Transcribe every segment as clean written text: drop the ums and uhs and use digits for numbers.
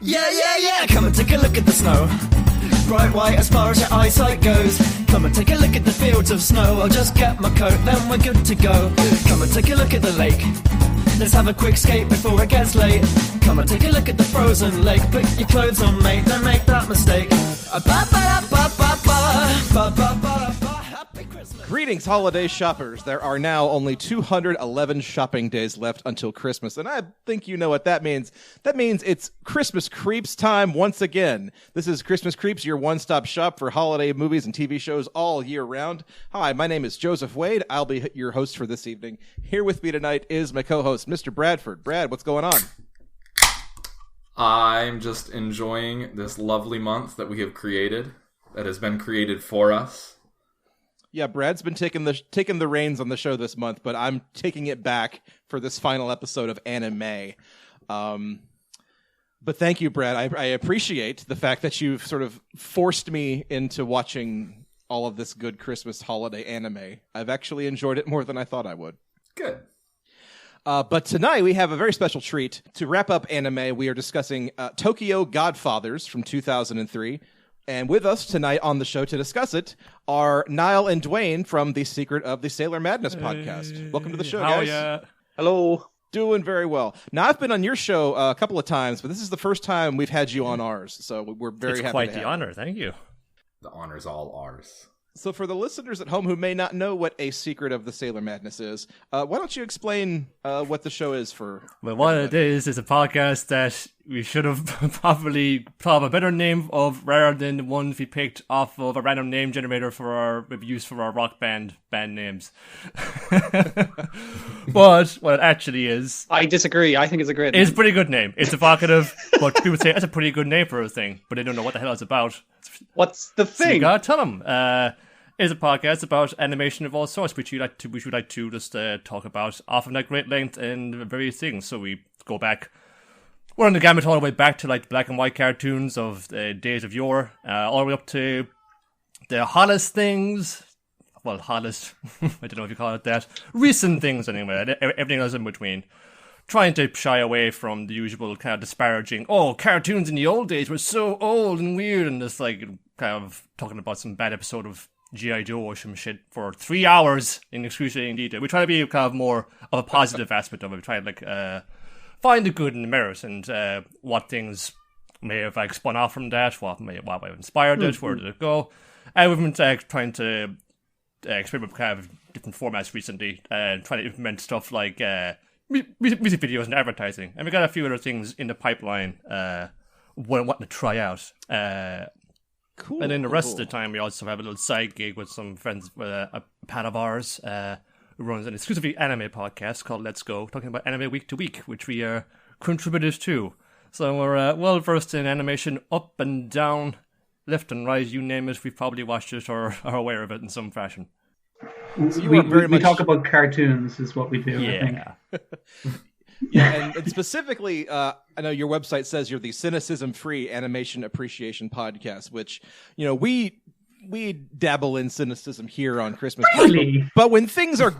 Yeah, come and take a look at the snow. Bright white as far as your eyesight goes. Come and take a look at the fields of snow. I'll just get my coat, then we're good to go. Come and take a look at the lake. Let's have a quick skate before it gets late. Come and take a look at the frozen lake. Put your clothes on, mate, don't make that mistake. Happy Christmas. Greetings, holiday shoppers. There are now only 211 shopping days left until Christmas, and I think you know what that means. That means it's Christmas Creeps time once again. This is Christmas Creeps, your one-stop shop for holiday movies and TV shows all year round. Hi, my name is Joseph Wade. I'll be your host for this evening. Here with me tonight is my co-host, Mr. Bradford. Brad, what's going on? I'm just enjoying this lovely month that we have created, that has been created for us. Yeah, Brad's been taking the reins on the show this month, but I'm taking it back for this final episode of Anime. But thank you, Brad. I appreciate the fact that you've sort of forced me into watching all of this good Christmas holiday anime. I've actually enjoyed it more than I thought I would. Good. But tonight we have a very special treat. To wrap up anime, we are discussing Tokyo Godfathers from 2003. And with us tonight on the show to discuss it are Niall and Dwayne from the Secret of the Sailor Madness podcast. Welcome to the show, guys. Yeah. Hello. Doing very well. Now, I've been on your show a couple of times, but this is the first time we've had you on ours, so we're very happy. It's quite to the have honor. Thank you. The honor's all ours. So for the listeners at home who may not know what a Secret of the Sailor Madness is, why don't you explain what the show is for? Well, what it is a podcast that we should have probably thought of a better name of rather than the ones we picked off of a random name generator for our reviews for our rock band names. But what it actually is... I disagree. I think it's a great name. It's a pretty good name. It's evocative, but people say that's a pretty good name for a thing, but they don't know what the hell it's about. What's the So you thing? gotta tell them. Is a podcast about animation of all sorts, which we like to just talk about often at great length and various things. So we go back, we're on the gamut all the way back to like black and white cartoons of the days of yore, all the way up to the hottest things. Well, hottest, I don't know if you call it that. Recent things anyway, everything else in between. Trying to shy away from the usual kind of disparaging, cartoons in the old days were so old and weird, and just like kind of talking about some bad episode of G.I. Joe or some shit for 3 hours in excruciating detail. We try to be kind of more of a positive aspect of it. We try to find the good and the merit and what things may have spun off from that, what may have inspired it, where did it go. And we've been trying to experiment with kind of different formats recently, trying to implement stuff like music videos and advertising. And we got a few other things in the pipeline wanting to try out. Cool. And then the rest of the time, we also have a little side gig with some friends, with a pal of ours who runs an exclusively anime podcast called Let's Go, talking about anime week to week, which we are contributors to. So we're well versed in animation up and down, left and right, you name it. We've probably watched it or are aware of it in some fashion. So you are very we much... talk about cartoons is what we do, Yeah. I think. Yeah, and specifically, I know your website says you're the cynicism-free animation appreciation podcast, which, you know, we dabble in cynicism here on Christmas. Really? But when things are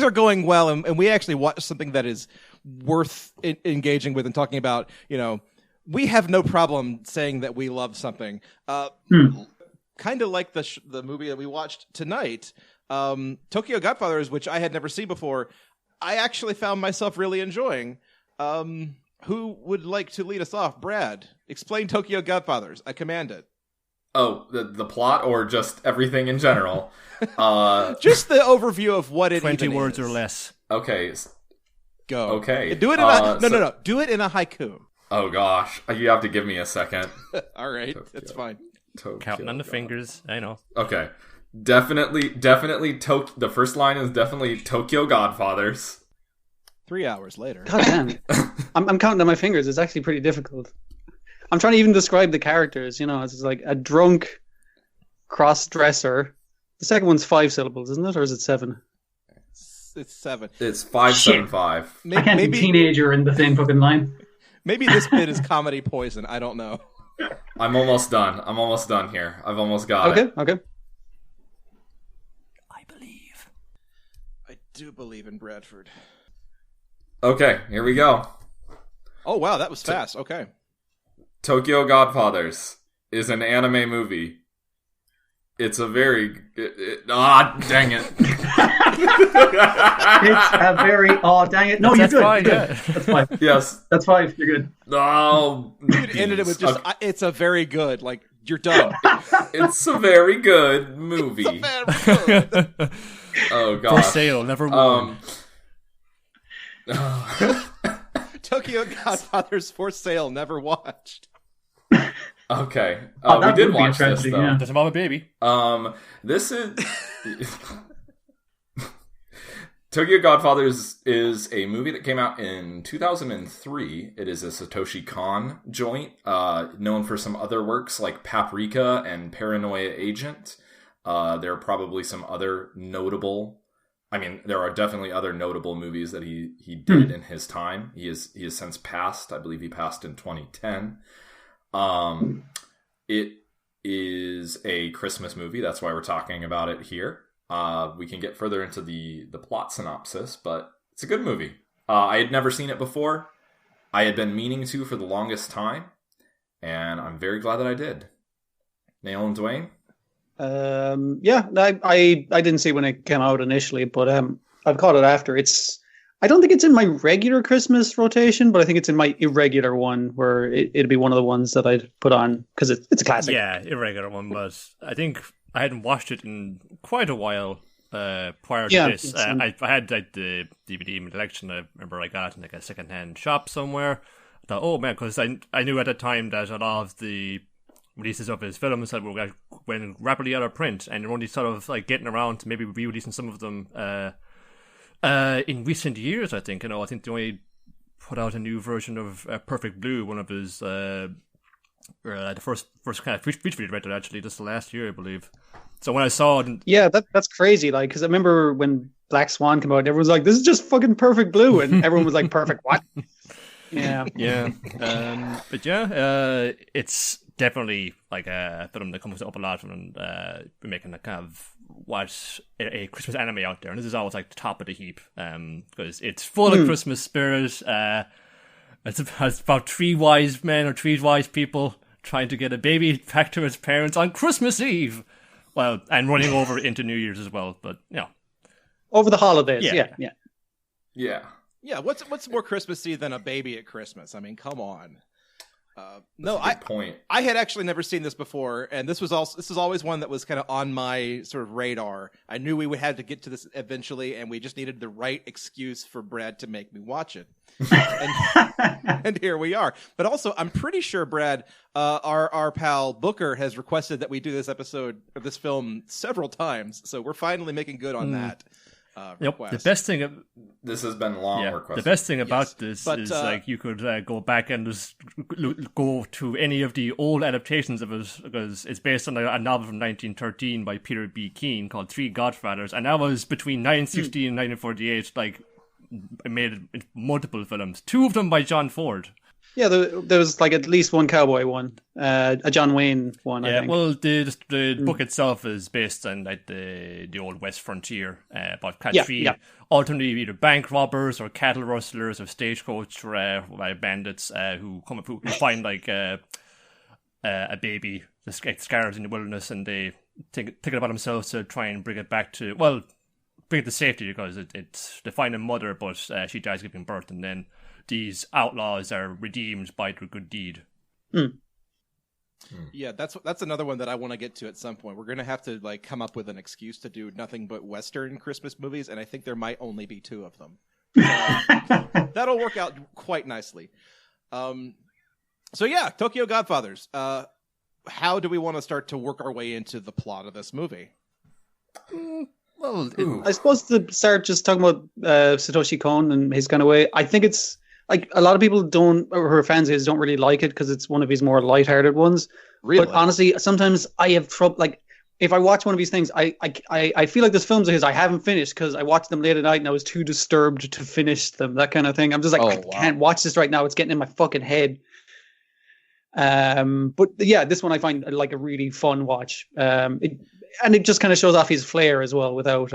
going well, and we actually watch something that is worth engaging with and talking about, you know, we have no problem saying that we love something. Kind of like the movie that we watched tonight, Tokyo Godfathers, which I had never seen before. I actually found myself really enjoying. Who would like to lead us off? Brad, explain Tokyo Godfathers. I command it. Oh, the plot or just everything in general? Just the overview of what it 20 even words is. or less. Okay. Go. Okay. Do it in no. Do it in a haiku. Oh gosh, you have to give me a second. All right, Tokyo. that's fine. Counting on the fingers, I know. Okay. Definitely. The first line is definitely Tokyo Godfathers. 3 hours later. God damn. I'm counting on my fingers. It's actually pretty difficult. I'm trying to even describe the characters, you know, it's like a drunk cross-dresser. The second one's 5 syllables, isn't it? Or is it 7? It's 7. It's 575. I can't be teenager in the same fucking line. Maybe this bit is comedy poison. I don't know. I'm almost done here. I've almost got it. Okay. I do believe in Bradford. Okay, here we go. Oh, wow, that was fast. Okay. Tokyo Godfathers is an anime movie. It's a very... dang it. It's a very... Oh, dang it. No, you're good. Fine, You're good. That's fine. Yes. That's 5. You're good. Oh. You could end it with just, it's a very good, like, you're done. It's a very good movie. It's a very good. Oh, God. For sale, never won. Tokyo Godfathers for sale, never watched. Okay. Oh, we that did would be watch this, interesting, though. yeah. Does involve a baby. This is... Tokyo Godfathers is a movie that came out in 2003. It is a Satoshi Kon joint, known for some other works like Paprika and Paranoia Agent. There are probably some other notable... I mean, there are definitely other notable movies that he did in his time. He has since passed. I believe he passed in 2010. It is a Christmas movie. That's why we're talking about it here. We can get further into the plot synopsis, but it's a good movie. I had never seen it before. I had been meaning to for the longest time, and I'm very glad that I did. Niall and Dwayne? Yeah, I didn't see it when it came out initially, but I've caught it after. I don't think it's in my regular Christmas rotation, but I think it's in my irregular one where it'd be one of the ones that I'd put on because it's a classic. Yeah, irregular one, but I think I hadn't watched it in quite a while prior to this. I had like the DVD in my collection. I remember I got it in like a second-hand shop somewhere. I thought, oh man, because I knew at the time that a lot of the releases of his films that were went rapidly out of print, and they're only sort of like getting around to maybe re-releasing some of them in recent years. I think I think they only put out a new version of Perfect Blue, one of his the first kind of feature video directed actually just last year, I believe. So when I saw it, yeah, that's crazy. Like, because I remember when Black Swan came out, everyone was like, "This is just fucking Perfect Blue," and everyone was like, "Perfect what?" Yeah, yeah, but yeah, it's definitely like a film that comes up a lot and making a kind of what a Christmas anime out there, and this is always like the top of the heap because it's full of Christmas spirit. It's about 3 wise men or 3 wise people trying to get a baby back to its parents on Christmas Eve. Well, and running over into New Year's as well, but over the holidays. Yeah. What's more Christmassy than a baby at Christmas? I mean, come on. Point. I had actually never seen this before, and this is always one that was kind of on my sort of radar. I knew we would have to get to this eventually, and we just needed the right excuse for Brad to make me watch it. and here we are. But also, I'm pretty sure Brad, our pal Booker, has requested that we do this episode of this film several times, so we're finally making good on that. Request. The best thing. This has been long requested. The best thing about this is like you could go back and just go to any of the old adaptations of it because it's based on a novel from 1913 by Peter B. Keane called Three Godfathers, and that was between 1916 and 1948. Like, it made multiple films. 2 of them by John Ford. Yeah, there was like at least one cowboy one, a John Wayne one. I think. Well, the book itself is based on like the old West frontier, about kind of 3 alternately either bank robbers or cattle rustlers or stagecoach bandits who find like a baby that's scared in the wilderness, and they think it upon themselves to try and bring it to safety because they find a mother, but she dies giving birth, and then these outlaws are redeemed by their good deed. Yeah, that's another one that I want to get to at some point. We're going to have to like come up with an excuse to do nothing but Western Christmas movies, and I think there might only be 2 of them. That'll work out quite nicely. So yeah, Tokyo Godfathers. How do we want to start to work our way into the plot of this movie? Well, I suppose to start just talking about Satoshi Kon and his kind of way, I think it's like a lot of people don't, or who are fans of his, don't really like it because it's one of his more lighthearted ones. Really? But honestly, sometimes I have trouble. Like, if I watch one of these things, I feel like there's films of his I haven't finished because I watched them late at night and I was too disturbed to finish them. That kind of thing. I'm just like, can't watch this right now. It's getting in my fucking head. But yeah, this one I find like a really fun watch. It just kind of shows off his flair as well without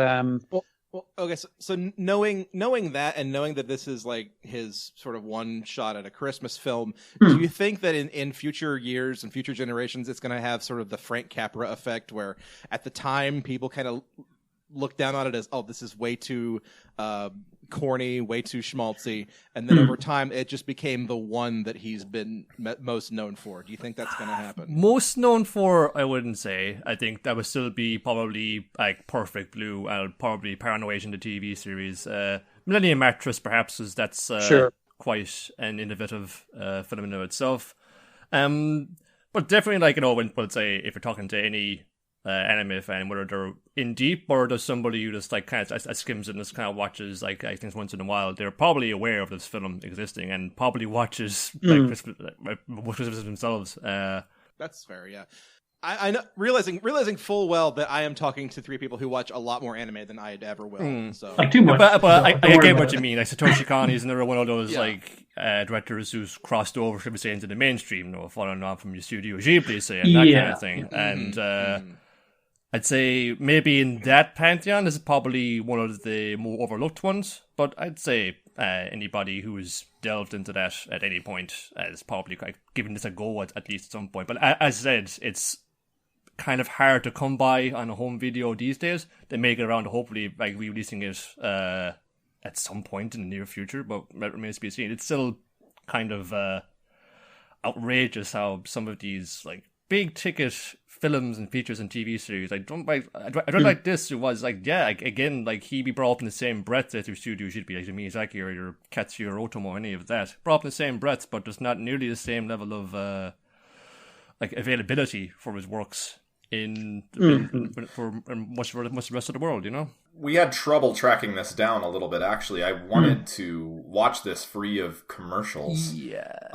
Well, okay, so knowing that and knowing that this is like his sort of one shot at a Christmas film, do you think that in future years and future generations it's going to have sort of the Frank Capra effect where at the time people kind of look down on it as, oh, this is way too corny, way too schmaltzy, and then over time it just became the one that he's been most known for? Do you think that's going to happen? Most known for, I wouldn't say. I think that would still be probably like Perfect Blue and probably Paranoia in the TV series. Millennium Mattress, perhaps, is that's Sure. quite an innovative film in itself. But definitely, like, you know, when, let's say, if you're talking to any anime fan, whether they're in deep or there's somebody who just like kind of skims it and just kind of watches like things once in a while, they're probably aware of this film existing and probably watches like Christmas themselves. That's fair, yeah. I know, realizing full well that I am talking to three people who watch a lot more anime than I ever will. So, Like too much. But I Don't worry get about what you it. mean. Like Satoshi Kon is another one of those Yeah. like directors who's crossed over, should we say, into the mainstream, you know, following on from your Studio Ghibli, say, and that kind Yeah. of thing. And I'd say maybe in that pantheon, this is probably one of the more overlooked ones. But I'd say anybody who has delved into that at any point is probably giving this a go at least at some point. But as I said, it's kind of hard to come by on a home video these days. They may get around to hopefully like re-releasing it at some point in the near future, but that remains to be seen. It's still kind of outrageous how some of these like big ticket films and features and TV series, I don't like this. It was like, yeah, again, like he be brought up in the same breath as your studio should be, like your Miyazaki or your Katsuya Otomo or any of that, brought up in the same breath, but there's not nearly the same level of like availability for his works for much of the rest of the world, you know? We had trouble tracking this down a little bit, actually. I wanted to watch this free of commercials. Yeah.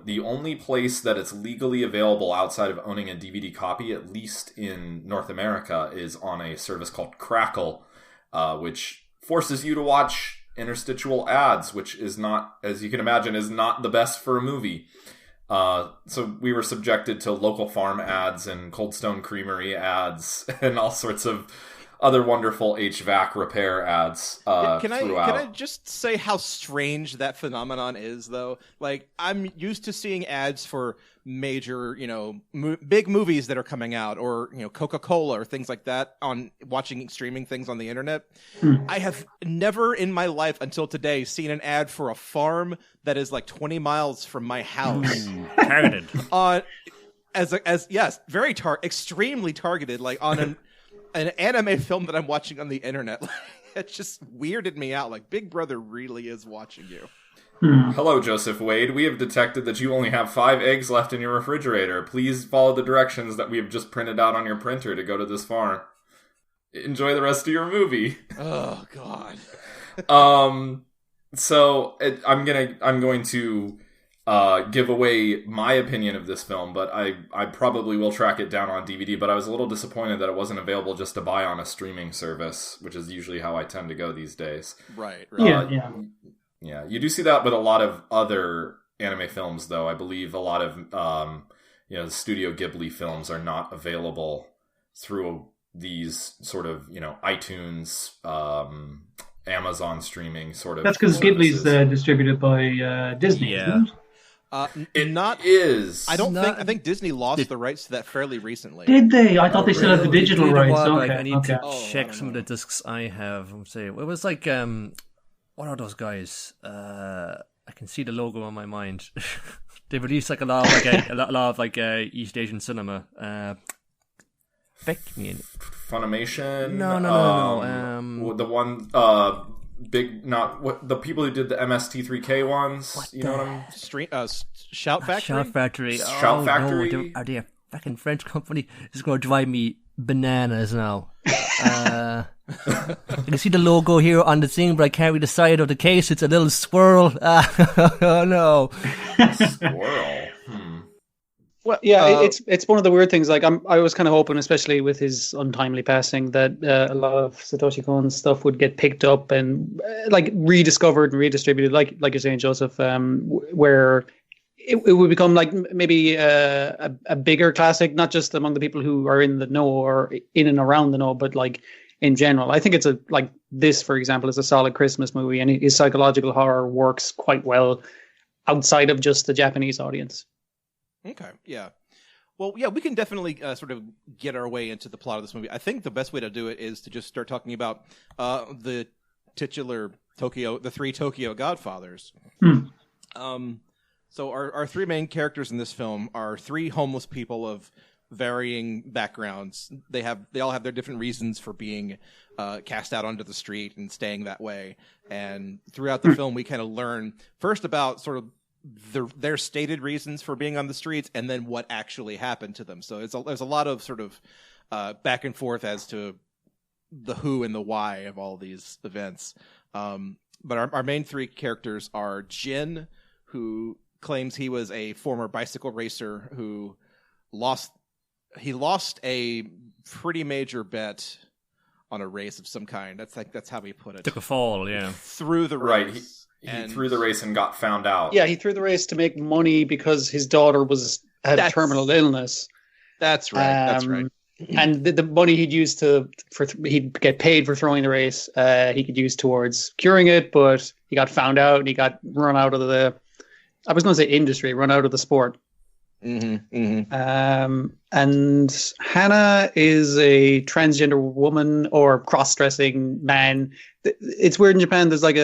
The only place that it's legally available outside of owning a DVD copy, at least in North America, is on a service called Crackle, which forces you to watch interstitial ads, which is not, as you can imagine, is not the best for a movie. So we were subjected to local farm ads and Cold Stone Creamery ads and all sorts of other wonderful HVAC repair ads throughout. Can I just say how strange that phenomenon is, though? Like, I'm used to seeing ads for major, you know, big movies that are coming out, or, you know, Coca-Cola or things like that, on watching streaming things on the internet. I have never in my life until today seen an ad for a farm that is like 20 miles from my house. Targeted. Yes, very extremely targeted, like on an anime film that I'm watching on the internet. It just weirded me out. Like, Big Brother really is watching you. Hello, Joseph Wade. We have detected that you only have 5 eggs left in your refrigerator. Please follow the directions that we have just printed out on your printer to go to this farm. Enjoy the rest of your movie. Oh God. So I'm going to give away my opinion of this film, but I probably will track it down on DVD, but I was a little disappointed that it wasn't available just to buy on a streaming service, which is usually how I tend to go these days. Right. Yeah, you do see that with a lot of other anime films, though. I believe a lot of the Studio Ghibli films are not available through these sort of, you know, iTunes, Amazon streaming sort of. That's because Ghibli's distributed by Disney, isn't it? It is. I think Disney lost the rights to that fairly recently. Did they? I thought they still had the digital Did rights. what? Okay, Like, I need to I check don't some of the discs I have. Say it was like what are those guys? I can see the logo on my mind. They released like a lot of East Asian cinema. Funimation. No. The one the people who did the MST3K ones. You know what I'm? Shout Factory. Shout Factory. Shout Factory? No, are they a fucking French company? It's going to drive me bananas now. I can see the logo here on the thing, but I can't read the side of the case. It's a little squirrel. Oh no. Squirrel. Well, yeah, it's one of the weird things. Like, I was kind of hoping, especially with his untimely passing, that a lot of Satoshi Kon's stuff would get picked up and like rediscovered and redistributed, like you're saying, Joseph, where it would become like maybe a bigger classic, not just among the people who are in the know or in and around the know, but like in general. I think it's this, for example, is a solid Christmas movie, and his psychological horror works quite well outside of just the Japanese audience. Okay, yeah. Well, yeah, we can definitely sort of get our way into the plot of this movie. I think the best way to do it is to just start talking about the titular the three Tokyo Godfathers. So our three main characters in this film are three homeless people of varying backgrounds. They all have their different reasons for being cast out onto the street and staying that way. And throughout the film, we kind of learn first about sort of their stated reasons for being on the streets, and then what actually happened to them. So there's a lot of sort of back and forth as to the who and the why of all these events. But our main three characters are Jin, who claims he was a former bicycle racer who lost a pretty major bet on a race of some kind. That's how he put it. Took a fall, yeah. Through the race. Right. He threw the race and got found out. Yeah, he threw the race to make money because his daughter had terminal illness. That's right. That's right. And the money he'd use he'd get paid for throwing the race. He could use towards curing it, but he got found out and he got run out of I was going to say industry, run out of the sport. Mm-hmm, mm-hmm. And Hannah is a transgender woman or cross-dressing man. It's weird in Japan. There's like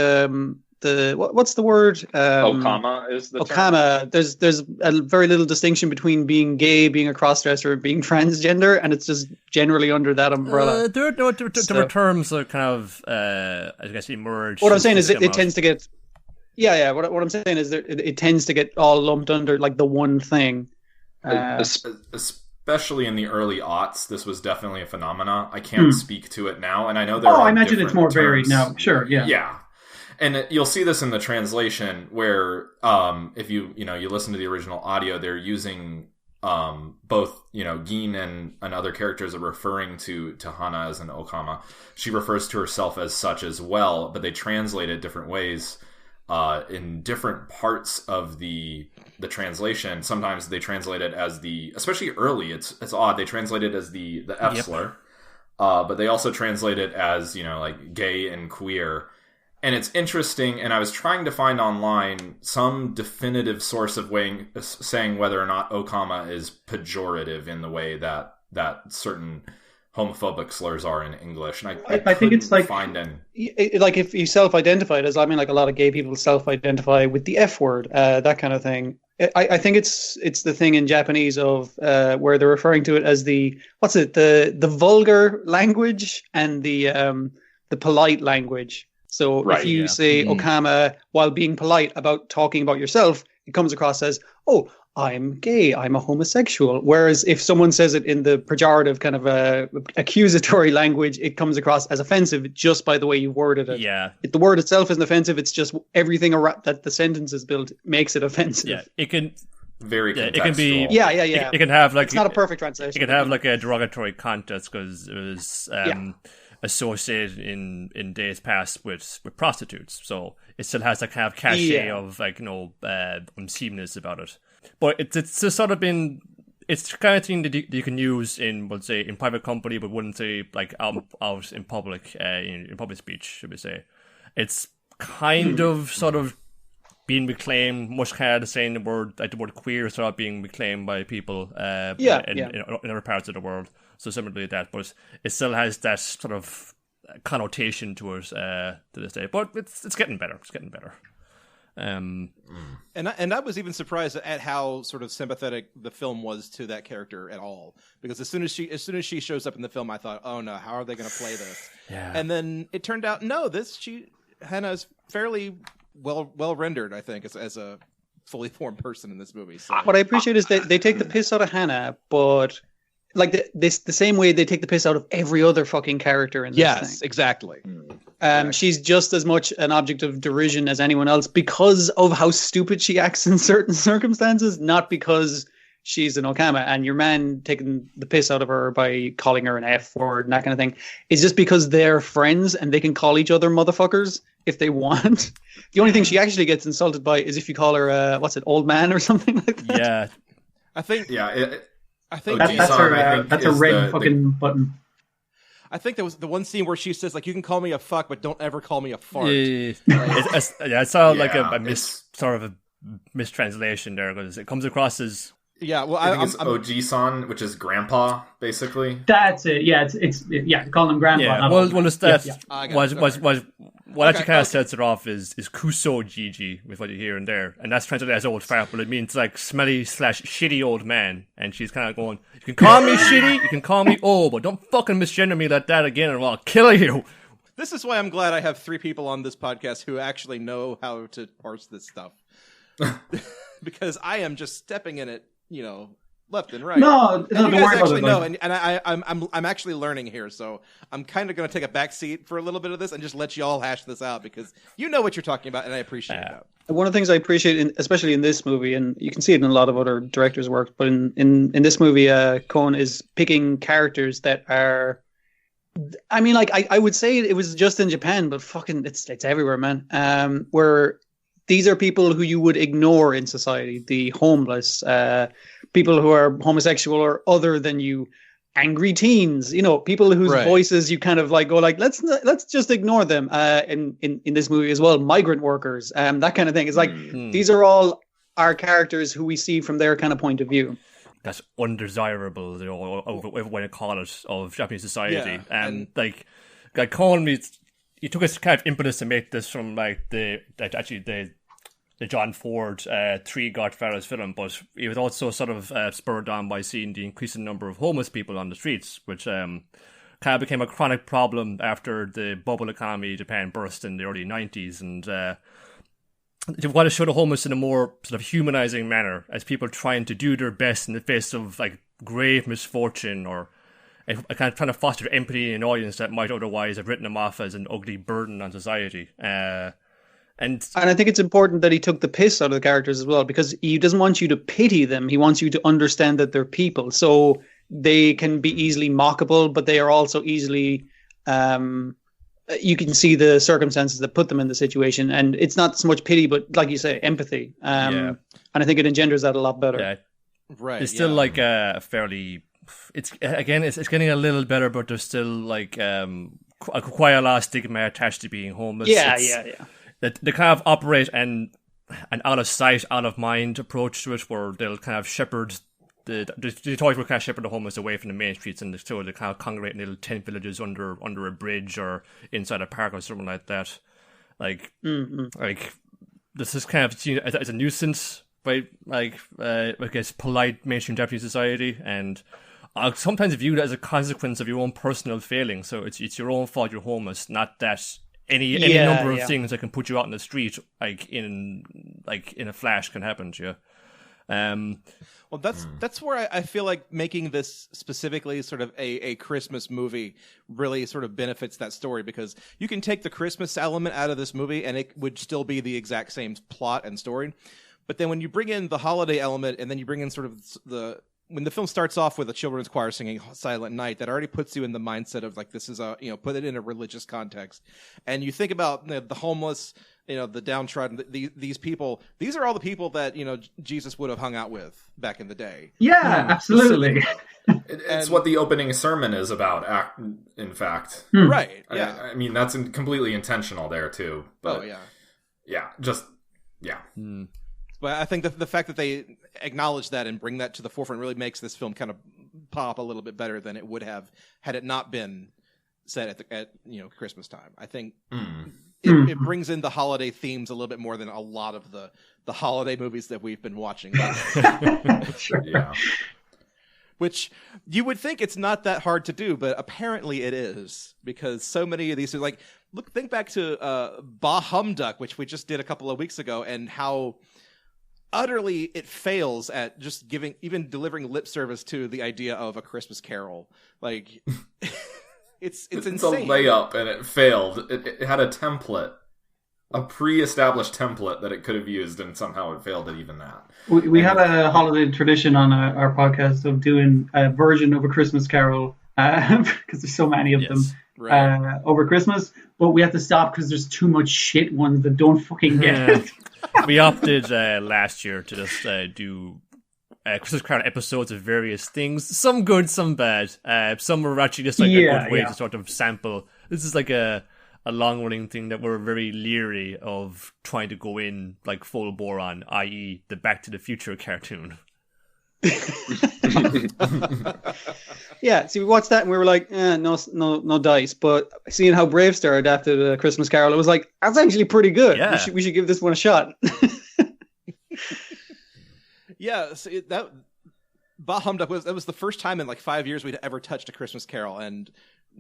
what's the word? Okama is the Okama. term. There's a very little distinction between being gay, being a crossdresser, and being transgender, and it's just generally under that umbrella. There were terms that kind of, I guess, emerged. What I'm saying is it tends to get... Yeah. What I'm saying is it tends to get all lumped under like the one thing. Especially in the early aughts, this was definitely a phenomena. I can't speak to it now, and I know there are I imagine it's more terms. varied now. Sure, yeah. Yeah. And you'll see this in the translation where if you listen to the original audio, they're using both, Gin and other characters are referring to Hana as an Okama. She refers to herself as such as well, but they translate it different ways in different parts of the translation. Sometimes they translate it as especially early, it's odd. They translate it as the F slur, but they also translate it as, like gay and queer. And it's interesting, and I was trying to find online some definitive source of saying whether or not Okama is pejorative in the way that certain homophobic slurs are in English. And I think it's like find like if you self-identify as, I mean, like a lot of gay people self-identify with the F word, that kind of thing. I think it's the thing in Japanese of where they're referring to it as the vulgar language and the polite language. So if you say Okama while being polite about talking about yourself, it comes across as, oh, I'm gay, I'm a homosexual. Whereas if someone says it in the pejorative kind of accusatory language, it comes across as offensive just by the way you worded it. Yeah. If the word itself isn't offensive, it's just everything that the sentence is built makes it offensive. Yeah, it can... Very contextual. It can be... Yeah. It can have like... It's not a perfect translation. It can have like a derogatory context because it was... associated in days past with prostitutes, so it still has that kind of cachet of like unseemness about it. But it's just sort of been, it's the kind of thing that you can use in, let's say, in private company, but wouldn't say like out in public, in public speech, should we say? It's kind of sort of being reclaimed, much kind of the same the word queer sort of being reclaimed by people in other parts of the world. So similarly to that, but it still has that sort of connotation to it to this day. But it's getting better. It's getting better. And I was even surprised at how sort of sympathetic the film was to that character at all. Because as soon as she shows up in the film, I thought, oh no, how are they going to play this? Yeah. And then it turned out, no, Hannah's fairly well rendered, I think, as a fully formed person in this movie. So. What I appreciate is that they take the piss out of Hannah, but like the same way they take the piss out of every other fucking character in this thing. Yes, exactly. She's just as much an object of derision as anyone else because of how stupid she acts in certain circumstances, not because she's an Okama. And your man taking the piss out of her by calling her an F word and that kind of thing is just because they're friends and they can call each other motherfuckers if they want. The only thing she actually gets insulted by is if you call her, old man or something like that. Yeah. I think... Yeah, that's a red fucking button. I think there was the one scene where she says, like, you can call me a fuck, but don't ever call me a fart. It's sort of like a mistranslation there, because it comes across as... Yeah, well, I think it's Oji-san, which is grandpa, basically. That's it. Yeah, it's calling him grandpa. Yeah, well, it's that. What actually kind of sets it off is Kuso Gigi, with what you hear in there, and that's translated as old fart, but it means like smelly/shitty old man. And she's kind of going, "You can call me shitty, you can call me old, but don't fucking misgender me like that again, or I'll kill you." This is why I'm glad I have 3 people on this podcast who actually know how to parse this stuff, because I am just stepping in it. Left and right. No, you guys actually know, it. and I'm actually learning here, so I'm kind of going to take a back seat for a little bit of this and just let you all hash this out, because you know what you're talking about, and I appreciate that. One of the things I appreciate, especially in this movie, and you can see it in a lot of other directors' work, but in this movie, Kon is picking characters that are. I mean, like I would say it was just in Japan, but fucking it's everywhere, man. Where these are people who you would ignore in society, the homeless, people who are homosexual or other than you, angry teens, people whose voices you kind of like go like, let's just ignore them. In this movie as well, migrant workers, that kind of thing. It's like these are all our characters who we see from their kind of point of view. That's undesirable, when I call it, of Japanese society, and like calling me. He took a kind of impetus to make this from like the John Ford 3 Godfathers film, but he was also sort of spurred on by seeing the increasing number of homeless people on the streets, which kind of became a chronic problem after the bubble economy in Japan burst in the early 90s, and they want to show the homeless in a more sort of humanizing manner, as people trying to do their best in the face of like grave misfortune, or kind of trying to foster empathy in an audience that might otherwise have written them off as an ugly burden on society. And I think it's important that he took the piss out of the characters as well, because he doesn't want you to pity them. He wants you to understand that they're people. So they can be easily mockable, but they are also easily... you can see the circumstances that put them in the situation. And it's not so much pity, but like you say, empathy. And I think it engenders that a lot better. Yeah. Right. It's still like a fairly... It's getting a little better, but there's still like quite a lot of stigma attached to being homeless. Yeah. They kind of operate an out of sight, out of mind approach to it, where they'll kind of shepherd the toys will kind of shepherd the homeless away from the main streets, and so they kind of congregate in little tent villages under a bridge or inside a park or something like that. Like this is kind of seen as a nuisance by I guess polite mainstream Japanese society, and sometimes viewed as a consequence of your own personal failing. So it's your own fault you're homeless, not that any number of things that can put you out in the street in a flash can happen to you. Well, that's where I feel like making this specifically sort of a Christmas movie really sort of benefits that story, because you can take the Christmas element out of this movie and it would still be the exact same plot and story. But then when you bring in the holiday element, and then you bring in sort of when the film starts off with a children's choir singing Silent Night, that already puts you in the mindset of like, this is put it in a religious context. And you think about the homeless, the downtrodden, these people, these are all the people that, Jesus would have hung out with back in the day. Yeah, absolutely. It's what the opening sermon is about, in fact. Right, yeah. I mean, that's completely intentional there, too. But, yeah. But I think the fact that they acknowledge that and bring that to the forefront really makes this film kind of pop a little bit better than it would have had it not been set at Christmas time. I think it brings in the holiday themes a little bit more than a lot of the holiday movies that we've been watching. Yeah. Which you would think it's not that hard to do, but apparently it is, because so many of these are like, think back to Bah Humduck, which we just did a couple of weeks ago, and how utterly it fails at just delivering lip service to the idea of a Christmas Carol. Like, it's insane. It's a layup, and it failed. It had a template, a pre-established template that it could have used, and somehow it failed at even that. We have a holiday tradition on our podcast of doing a version of a Christmas Carol, because there's so many of them over Christmas, but we have to stop because there's too much shit ones that don't fucking get it. We opted last year to just do Christmas Carol episodes of various things. Some good, some bad. Some were actually just like a good way to sort of sample. This is like a long-running thing that we're very leery of trying to go in like full bore on, i.e. the Back to the Future cartoon. Yeah, see, we watched that and we were like, no dice. But seeing how Bravestar adapted a Christmas Carol, it was like, that's actually pretty good. Yeah. We should give this one a shot. Yeah, see, that Bah Humduck that was the first time in like 5 years we'd ever touched a Christmas Carol, and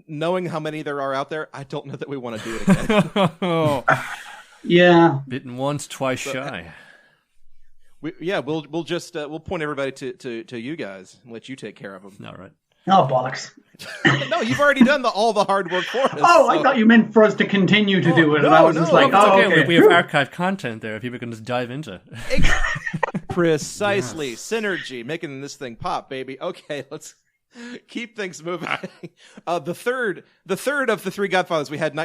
knowing how many there are out there, I don't know that we want to do it again. Yeah, bitten once, twice shy. We'll just we'll point everybody to you guys and let you take care of them. All right. oh bollocks. No, you've already done all the hard work for us. Oh, so. I thought you meant for us to continue to do it. And I was just like, it's okay. okay. We have archived content there. People can just dive into. Precisely. Yes. Synergy, making this thing pop, baby. Okay, let's keep things moving. The third of the three Godfathers we have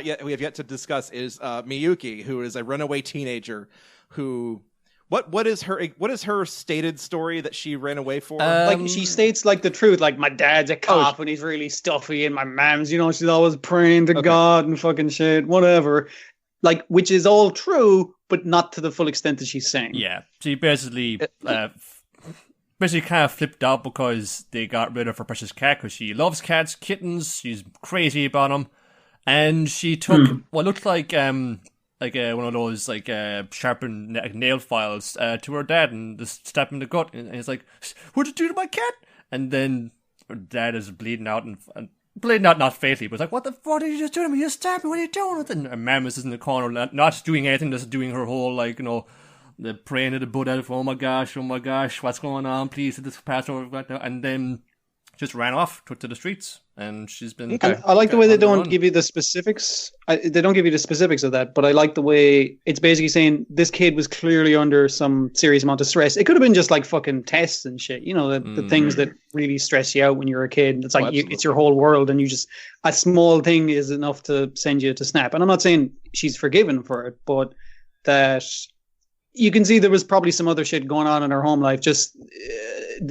yet to discuss is Miyuki, who is a runaway teenager who. What is her stated story that she ran away for? Like she states like the truth, like my dad's a cop and he's really stuffy, and my mom's, she's always praying to God and fucking shit, whatever. Like, which is all true, but not to the full extent that she's saying. Yeah, she basically kind of flipped out because they got rid of her precious cat because she loves cats, kittens. She's crazy about them, and she took what looked like one of those sharpened nail files to her dad and just stabbed him in the gut. And he's like, "What'd you do to my cat?" And then her dad is bleeding out and bleeding out, not fatally, but like, "What the fuck did you just do to me? You stabbed me. What are you doing?" And her mom is in the corner, not doing anything, just doing her whole the praying to the Buddha. Oh my gosh, what's going on? Please, let this pass over right now. And then just ran off, took to the streets, and she's been. And I like the way they don't give you the specifics. They don't give you the specifics of that, but I like the way it's basically saying this kid was clearly under some serious amount of stress. It could have been just like fucking tests and shit, the things that really stress you out when you're a kid. It's like it's your whole world, and you just a small thing is enough to send you to snap. And I'm not saying she's forgiven for it, but that you can see there was probably some other shit going on in her home life, just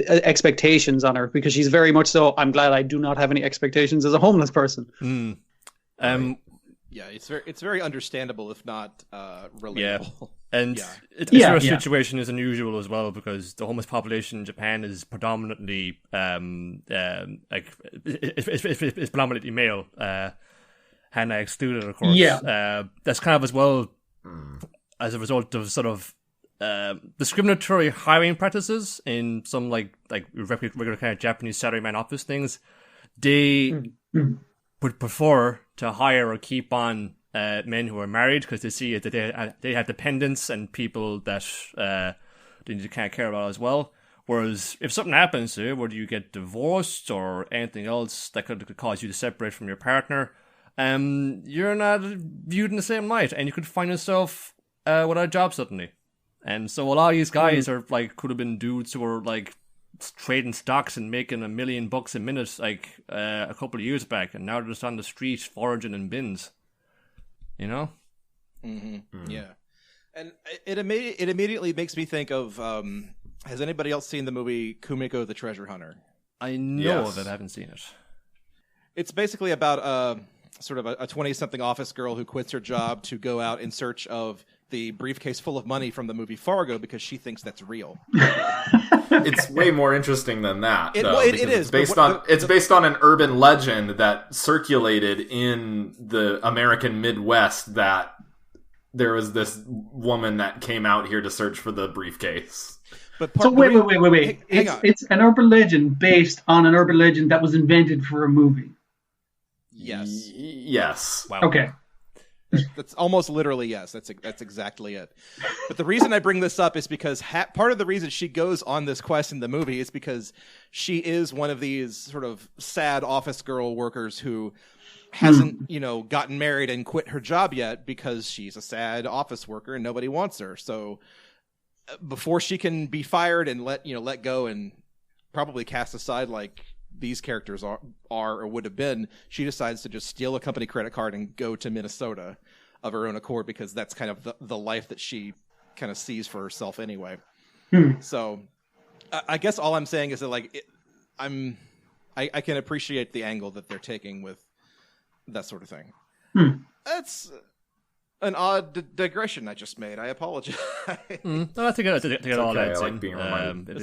expectations on her, because she's very much so, I'm glad I do not have any expectations as a homeless person. Yeah, it's very understandable, if not relatable. Yeah, and her situation is unusual as well because the homeless population in Japan is predominantly it's predominantly male. Hannah excluded, of course. Yeah, that's kind of as well as a result of sort of discriminatory hiring practices in some like regular kind of Japanese salaryman office things. They would prefer to hire or keep on men who are married because they see that they have dependents and people that they need to kind of care about as well. Whereas if something happens to you, whether you get divorced or anything else that could cause you to separate from your partner, you're not viewed in the same light, and you could find yourself without a job suddenly. And so a lot of these guys are could have been dudes who were trading stocks and making $1 million a minute a couple of years back, and now they're just on the street foraging in bins. Yeah, and it immediately makes me think of has anybody else seen the movie Kumiko the Treasure Hunter? I know that I haven't seen it. It's basically about sort of a 20-something office girl who quits her job to go out in search of the briefcase full of money from the movie Fargo because she thinks that's real. It's way more interesting than that. It is. It's based on an urban legend that circulated in the American Midwest that there was this woman that came out here to search for the briefcase. But wait. It's an urban legend based on an urban legend that was invented for a movie. Yes. Yes. Wow. Okay. That's almost literally yes. That's exactly it. But the reason I bring this up is because part of the reason she goes on this quest in the movie is because she is one of these sort of sad office girl workers who hasn't, gotten married and quit her job yet because she's a sad office worker and nobody wants her. So before she can be fired and let go and probably cast aside like these characters are or would have been, she decides to just steal a company credit card and go to Minnesota of her own accord because that's kind of the life that she kind of sees for herself anyway. So I guess all I'm saying is that like I can appreciate the angle that they're taking with that sort of thing. That's an odd digression I just made. I apologize. No, I think I get all that. I like being reminded.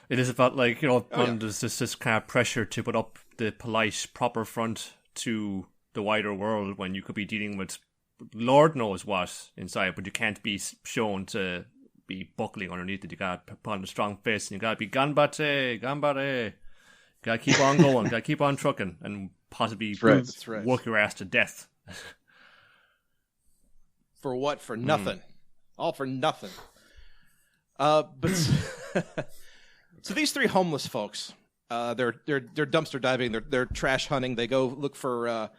It is about like there's this kind of pressure to put up the polite, proper front to the wider world when you could be dealing with Lord knows what inside, but you can't be shown to be buckling underneath it. You gotta put on a strong face, and you gotta be ganbate. Gotta keep on going, gotta keep on trucking, and possibly work your ass to death. For what? For nothing. All for nothing. But so these three homeless folks, they're dumpster diving, they're trash hunting. They go look for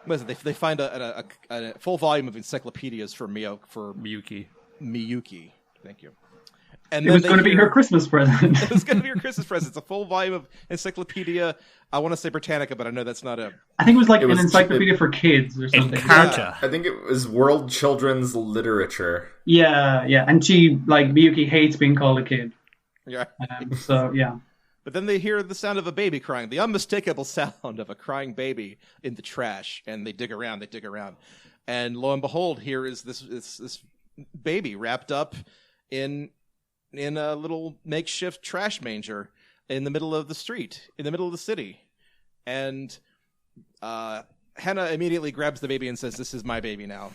what is it? They find a full volume of encyclopedias for Miyuki. Thank you. And it was going to be her Christmas present. It was going to be her Christmas present. It's a full volume of encyclopedia. I want to say Britannica, but I know that's not a... I think it was like an encyclopedia for kids or something. Encarta. I think it was World Children's Literature. Yeah. And she, like, Miyuki hates being called a kid. Yeah. So, yeah. But then they hear the sound of a baby crying, the unmistakable sound of a crying baby in the trash, and they dig around. And lo and behold, here is this baby wrapped up in a little makeshift trash manger in the middle of the street, in the middle of the city. And Hannah immediately grabs the baby and says, "This is my baby now."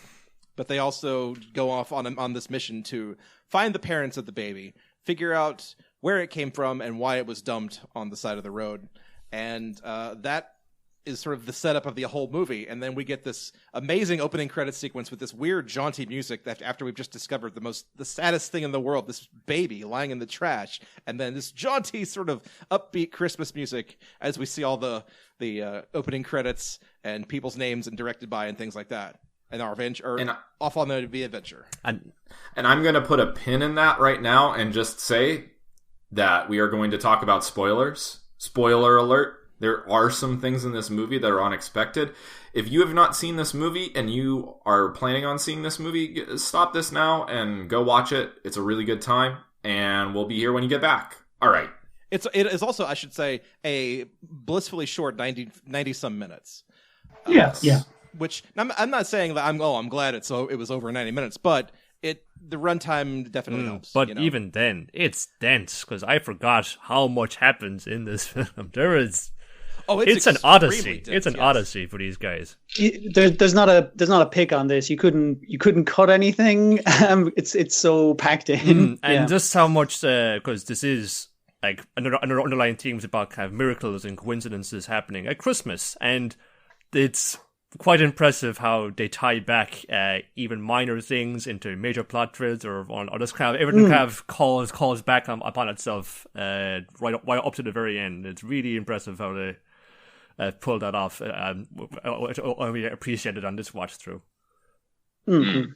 But they also go off on this mission to find the parents of the baby, figure out where it came from and why it was dumped on the side of the road. And that is sort of the setup of the whole movie. And then we get this amazing opening credit sequence with this weird jaunty music that after we've just discovered the saddest thing in the world, this baby lying in the trash, and then this jaunty sort of upbeat Christmas music as we see all the opening credits and people's names and directed by and things like that. And our adventure, off on the adventure. And I'm going to put a pin in that right now and just say that we are going to talk about spoilers. Spoiler alert. There are some things in this movie that are unexpected. If you have not seen this movie and you are planning on seeing this movie, stop this now and go watch it. It's a really good time, and we'll be here when you get back. All right. It is also, I should say, a blissfully short 90 some minutes. Yeah. Which I'm not saying that I'm glad it was over 90 minutes, but the runtime definitely helps. But even then, it's dense because I forgot how much happens in this film. It's an odyssey. It's an odyssey for these guys. There's not a pick on this. You couldn't cut anything. It's so packed in. And just how much because this is like another underlying themes about kind of miracles and coincidences happening at Christmas, and it's quite impressive how they tie back even minor things into major plot threads, or just kind of everything kind of calls back upon itself right up to the very end. It's really impressive how they pulled that off. We appreciate it on this watch through. Mm-hmm.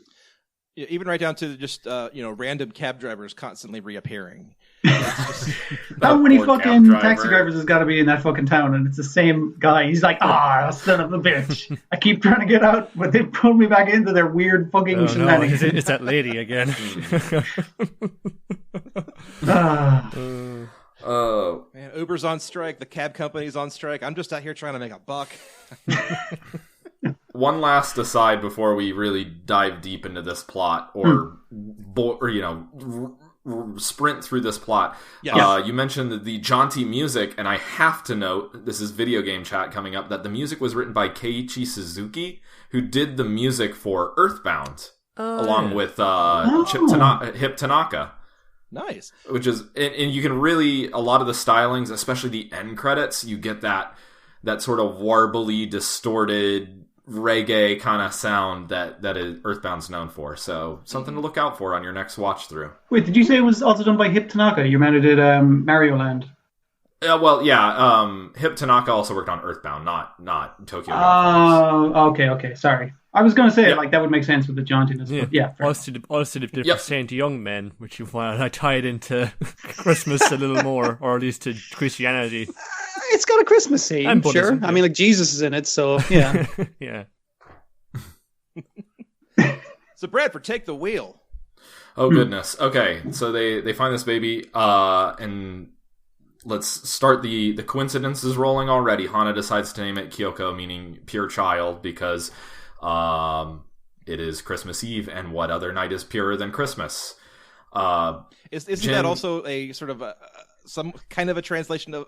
Yeah, even right down to just random cab drivers constantly reappearing. How many fucking taxi drivers has got to be in that fucking town, and it's the same guy? He's like, son of a bitch! I keep trying to get out, but they pull me back into their weird fucking shenanigans. No, it's that lady again. Oh man, Uber's on strike. The cab company's on strike. I'm just out here trying to make a buck. One last aside before we really dive deep into this plot, or sprint through this plot. Yes. You mentioned the jaunty music, and I have to note, this is video game chat coming up, that the music was written by Keiichi Suzuki, who did the music for Earthbound, along with Hip Tanaka. Nice. Which is, and you can really, a lot of the stylings, especially the end credits, you get that sort of warbly, distorted reggae kind of sound that is Earthbound's known for. So something to look out for on your next watch through. Wait, did you say it was also done by Hip Tanaka? Your man who did Mario Land. Hip Tanaka also worked on Earthbound, not Tokyo Godfathers. Oh, okay. Sorry. I was going to say, that would make sense with the jauntiness. Yeah. But yeah. Also the Saint Young Men, which you want to tie it into Christmas a little more, or at least to Christianity. It's got a Christmas scene, and Buddhism, sure. I mean, like, Jesus is in it, so yeah. Yeah. So Bradford, take the wheel. Oh goodness. Okay, so they find this baby, and let's start the coincidences rolling already. Hana decides to name it Kyoko, meaning pure child, because it is Christmas Eve, and what other night is purer than Christmas? Isn't that also a sort of some kind of a translation of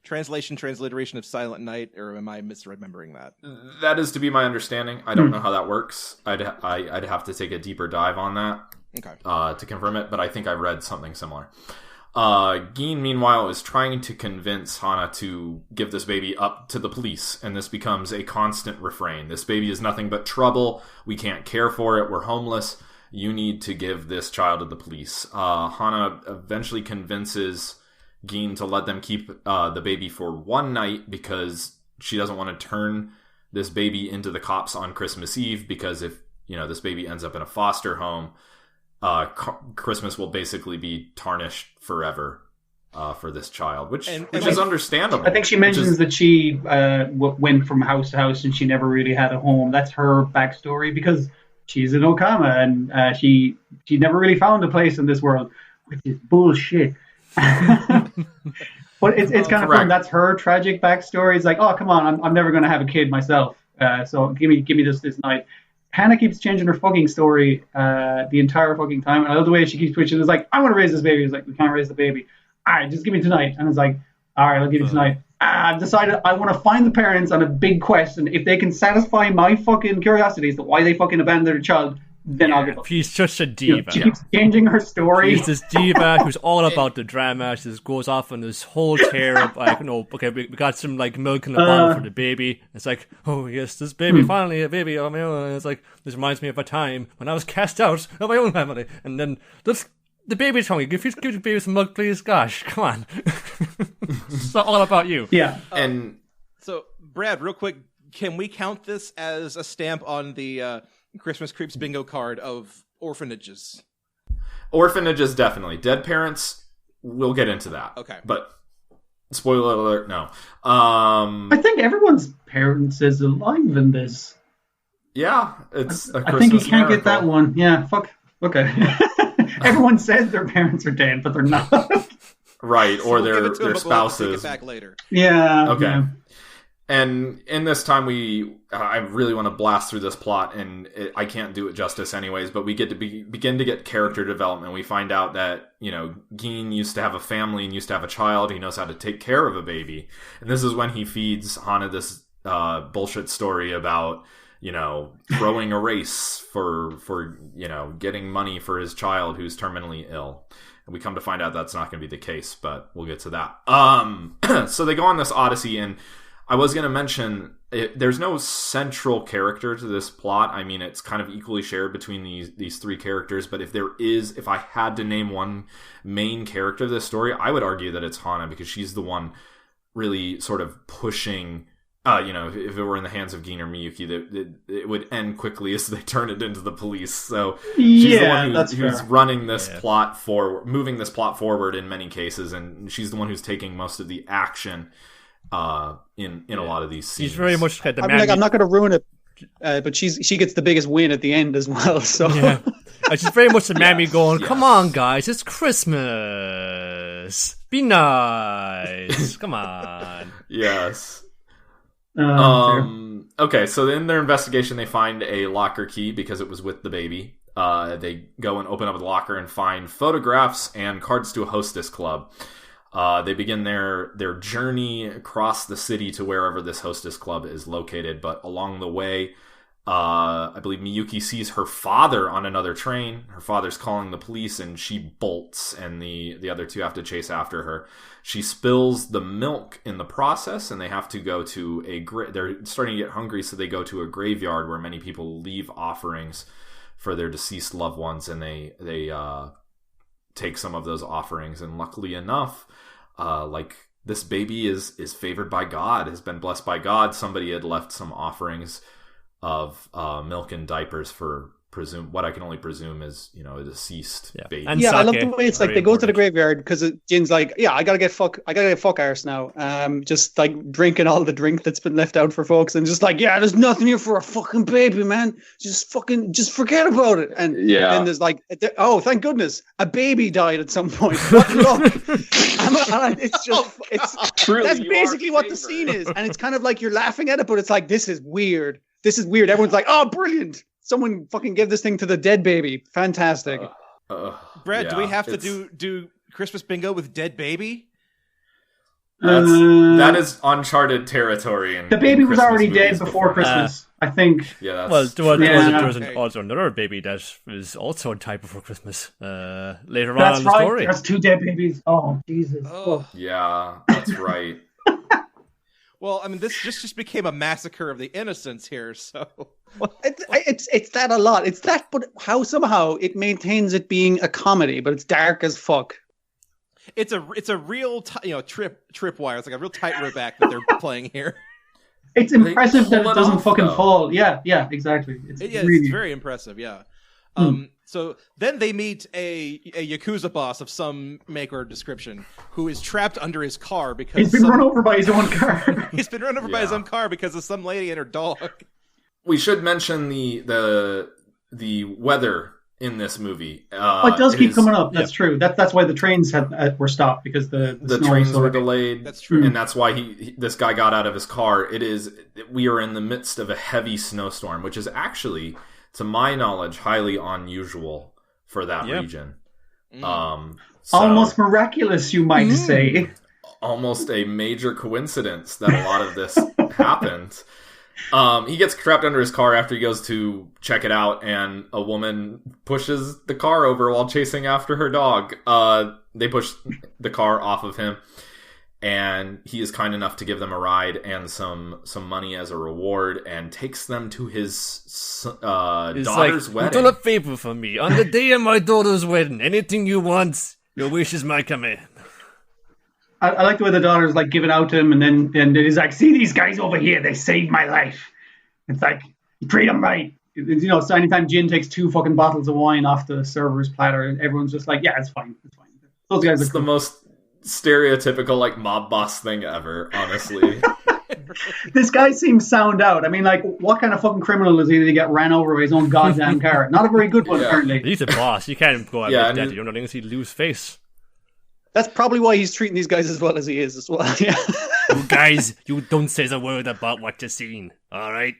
transliteration of Silent Night, or am I misremembering that? That is to be my understanding. I don't know how that works. I'd have to take a deeper dive on that. Okay. To confirm it, but I think I read something similar. Gin, meanwhile, is trying to convince Hana to give this baby up to the police, and this becomes a constant refrain. This baby is nothing but trouble. We can't care for it. We're homeless. You need to give this child to the police. Hana eventually convinces Gin to let them keep the baby for one night because she doesn't want to turn this baby into the cops on Christmas Eve, because if this baby ends up in a foster home, Christmas will basically be tarnished forever for this child, which is understandable. I think she mentions that she went from house to house and she never really had a home. That's her backstory, because she's an Okama and she never really found a place in this world, which is bullshit. But it's kind of fun. That's her tragic backstory. It's like, oh, come on, I'm never going to have a kid myself. So give me this night. Hannah keeps changing her fucking story the entire fucking time. And I love the way she keeps switching. It's like, I want to raise this baby. It's like, we can't raise the baby. All right, just give me tonight. And it's like, all right, I'll give you tonight. I've decided I want to find the parents on a big quest. And if they can satisfy my fucking curiosity as to why they fucking abandoned their child, then I'll give up. She's such a diva. She keeps changing her story. She's this diva who's all about the drama. She just goes off on this whole tear of okay, we got some milk in the bottle for the baby. It's like, oh yes, this baby, finally a baby of my own. And it's like, this reminds me of a time when I was cast out of my own family. And then the baby's hungry. Give the baby some milk, please. Gosh, come on. It's all about you. Yeah. And so, Brad, real quick, can we count this as a stamp on the Christmas Creeps bingo card of orphanages? Orphanages, definitely. Dead parents, we'll get into that. Okay. But, spoiler alert, no. I think everyone's parents is alive in this. Yeah, it's a Christmas I think you can't miracle. get that one. Yeah, fuck. Okay. Everyone says their parents are dead, but they're not. Right, or we'll give it to their them, but we'll have to take spouses. it back later. Yeah. Okay. Yeah. And in this time, I really want to blast through this plot, and I can't do it justice anyways, but we get to begin to get character development. We find out that, Gin used to have a family and used to have a child. He knows how to take care of a baby. And this is when he feeds Hana this bullshit story about, throwing a race for getting money for his child who's terminally ill. And we come to find out that's not going to be the case, but we'll get to that. So they go on this odyssey, and I was going to mention, there's no central character to this plot. I mean, it's kind of equally shared between these three characters, but if I had to name one main character of this story, I would argue that it's Hana, because she's the one really sort of pushing, if it were in the hands of Gin or Miyuki, it would end quickly as they turn it into the police. So she's the one who's running this plot forward, moving this plot forward in many cases, and she's the one who's taking most of the action in a lot of these scenes. She's very much the I'm not going to ruin it, but she gets the biggest win at the end as well. So she's very much the mammy going, "Come on, guys, it's Christmas. Be nice. Come on." Yes. Okay, so in their investigation, they find a locker key because it was with the baby. They go and open up the locker and find photographs and cards to a hostess club. They begin their journey across the city to wherever this hostess club is located. But along the way, I believe Miyuki sees her father on another train. Her father's calling the police, and she bolts, and the other two have to chase after her. She spills the milk in the process, and they have to go to they're starting to get hungry, so they go to a graveyard where many people leave offerings for their deceased loved ones, and they take some of those offerings. And luckily enough, this baby is favored by God, has been blessed by God. Somebody had left some offerings of milk and diapers for what I can only presume is, a deceased baby. And I love sake, the way it's like very they go to the important. graveyard because Jin's like, yeah, I gotta get fuck arse now. Just like drinking all the drink that's been left out for folks, and just like, yeah, there's nothing here for a fucking baby, man. Just forget about it. And then there's like, oh, thank goodness, a baby died at some point. What luck! Truly, That's you basically are what the favored. scene is, and it's kind of like you're laughing at it, but it's like, this is weird. Everyone's like, oh, brilliant. Someone fucking give this thing to the dead baby. Fantastic. Brad, do we have to it's- do Christmas bingo with dead baby? That is uncharted territory. The baby was Christmas already dead movies before Christmas, I think. Yeah, Well, that's there was Okay. also another baby that was also died before Christmas. Later on That's in the right. story. There's 2 dead babies. Oh, Jesus. Oh. yeah, that's right. Well, I mean, this just became a massacre of the innocents here, so... It's that a lot. It's that, but how somehow it maintains it being a comedy, but it's dark as fuck. It's a real tripwire. It's like a real tightrope act that they're playing here. It's impressive that pull it it doesn't off, fucking though. fall. Yeah, exactly. It's really... It's very impressive. Yeah. So then they meet a Yakuza boss of some make or description who is trapped under his car because He's been run over by his own car. He's been run over by his own car because of some lady and her dog. We should mention the weather in this movie. It does keep coming up. That's true. That's why the trains were stopped, because the snow trains was so were heavy. delayed. That's true. And that's why this guy got out of his car. We are in the midst of a heavy snowstorm, which is actually, to my knowledge, highly unusual for that region. So Almost miraculous, you might say. almost a major coincidence that a lot of this happened. He gets trapped under his car after he goes to check it out, and a woman pushes the car over while chasing after her dog. They push the car off of him, and he is kind enough to give them a ride and some money as a reward, and takes them to his daughter's wedding. You've done a favor for me. On the day of my daughter's wedding, anything you want, your wish is my command. I like the way the daughter's like giving out to him, and he's like, "See these guys over here? They saved my life." It's like, you treat them right. So anytime Jin takes 2 fucking bottles of wine off the server's platter, everyone's just like, "Yeah, it's fine. It's fine." Those guys It's are the cool. most stereotypical like mob boss thing ever, honestly. This guy seems sound out. I mean, like, what kind of fucking criminal is he to get ran over by his own goddamn car? Not a very good one, apparently. He's a boss. You can't go out Yeah, like that. and- You know things. He'd lose face. That's probably why he's treating these guys as well as he is as well. Yeah. You guys, you don't say a word about what you've seen. All right.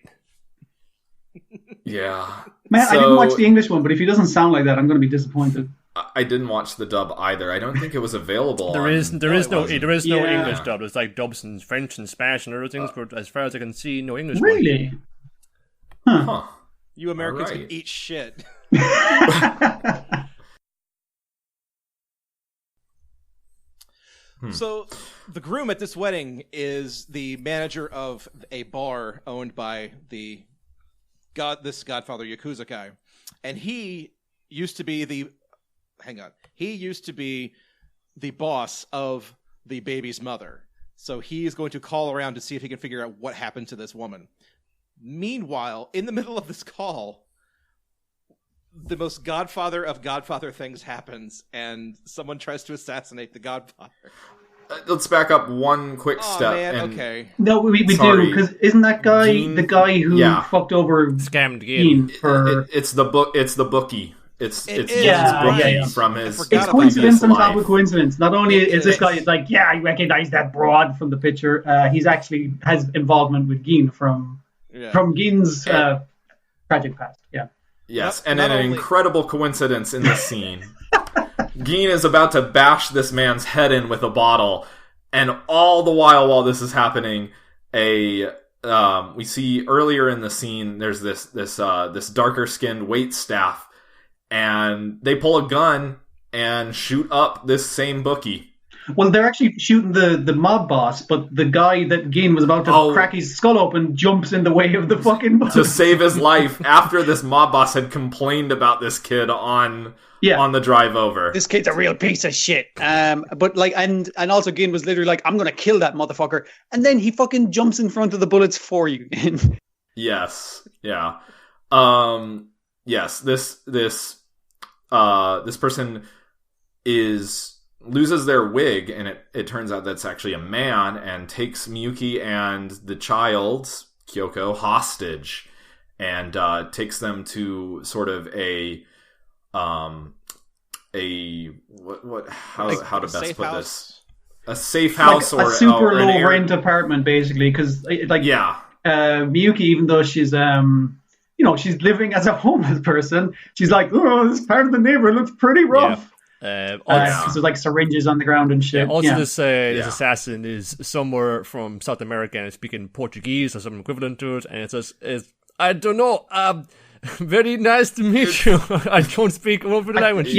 Yeah. Man, I didn't So- watch the English one, but if he doesn't sound like that, I'm going to be disappointed. I didn't watch the dub either. I don't think it was available. There on- is no Yeah. English dub. There's like dubs in French and Spanish and other things, but as far as I can see, no English. Really? Huh. You Americans All right. can eat shit. So the groom at this wedding is the manager of a bar owned by this Godfather Yakuza guy, and he used to be the boss of the baby's mother. So he's going to call around to see if he can figure out what happened to this woman. Meanwhile, in the middle of this call, the most Godfather of Godfather things happens, and someone tries to assassinate the Godfather. Let's back up one quick Oh step. man, and okay. No, we do, Sorry. because isn't that guy Gene- the guy who Yeah. fucked over Scammed Gene game. for... It's the book. It's the bookie. It's It Gene's is, bookie yeah. from I his. forgot It's about coincidence previous on top life. of coincidence. Not only It is this is. guy like, yeah, I recognize that broad from the picture, he's actually has involvement with Geen from Geen's tragic past. Yeah. Yes, Not- and not an only- incredible coincidence in this scene. Geen is about to bash this man's head in with a bottle, and all the while this is happening, we see earlier in the scene there's this darker skinned wait staff, and they pull a gun and shoot up this same bookie. Well, they're actually shooting the mob boss, but the guy that Geen was about to crack his skull open jumps in the way of the fucking boss. To save his life after this mob boss had complained about this kid on the drive over. This kid's a real piece of shit. But like, and also Gin was literally like, I'm gonna kill that motherfucker, and then he fucking jumps in front of the bullets for you. Yes, yeah. yes, this person loses their wig, and it turns out that's actually a man, and takes Miyuki and the child Kyoko hostage, and takes them to sort of how to best put this? A safe house, like or a super an low area. rent apartment, basically, because Yeah. Miyuki, even though she's she's living as a homeless person, she's like, oh, this part of the neighborhood looks pretty rough. Because there's like syringes on the ground and shit. This assassin is somewhere from South America and is speaking Portuguese or some equivalent to it, and it says, I don't know, very nice to meet you. I don't speak over the language.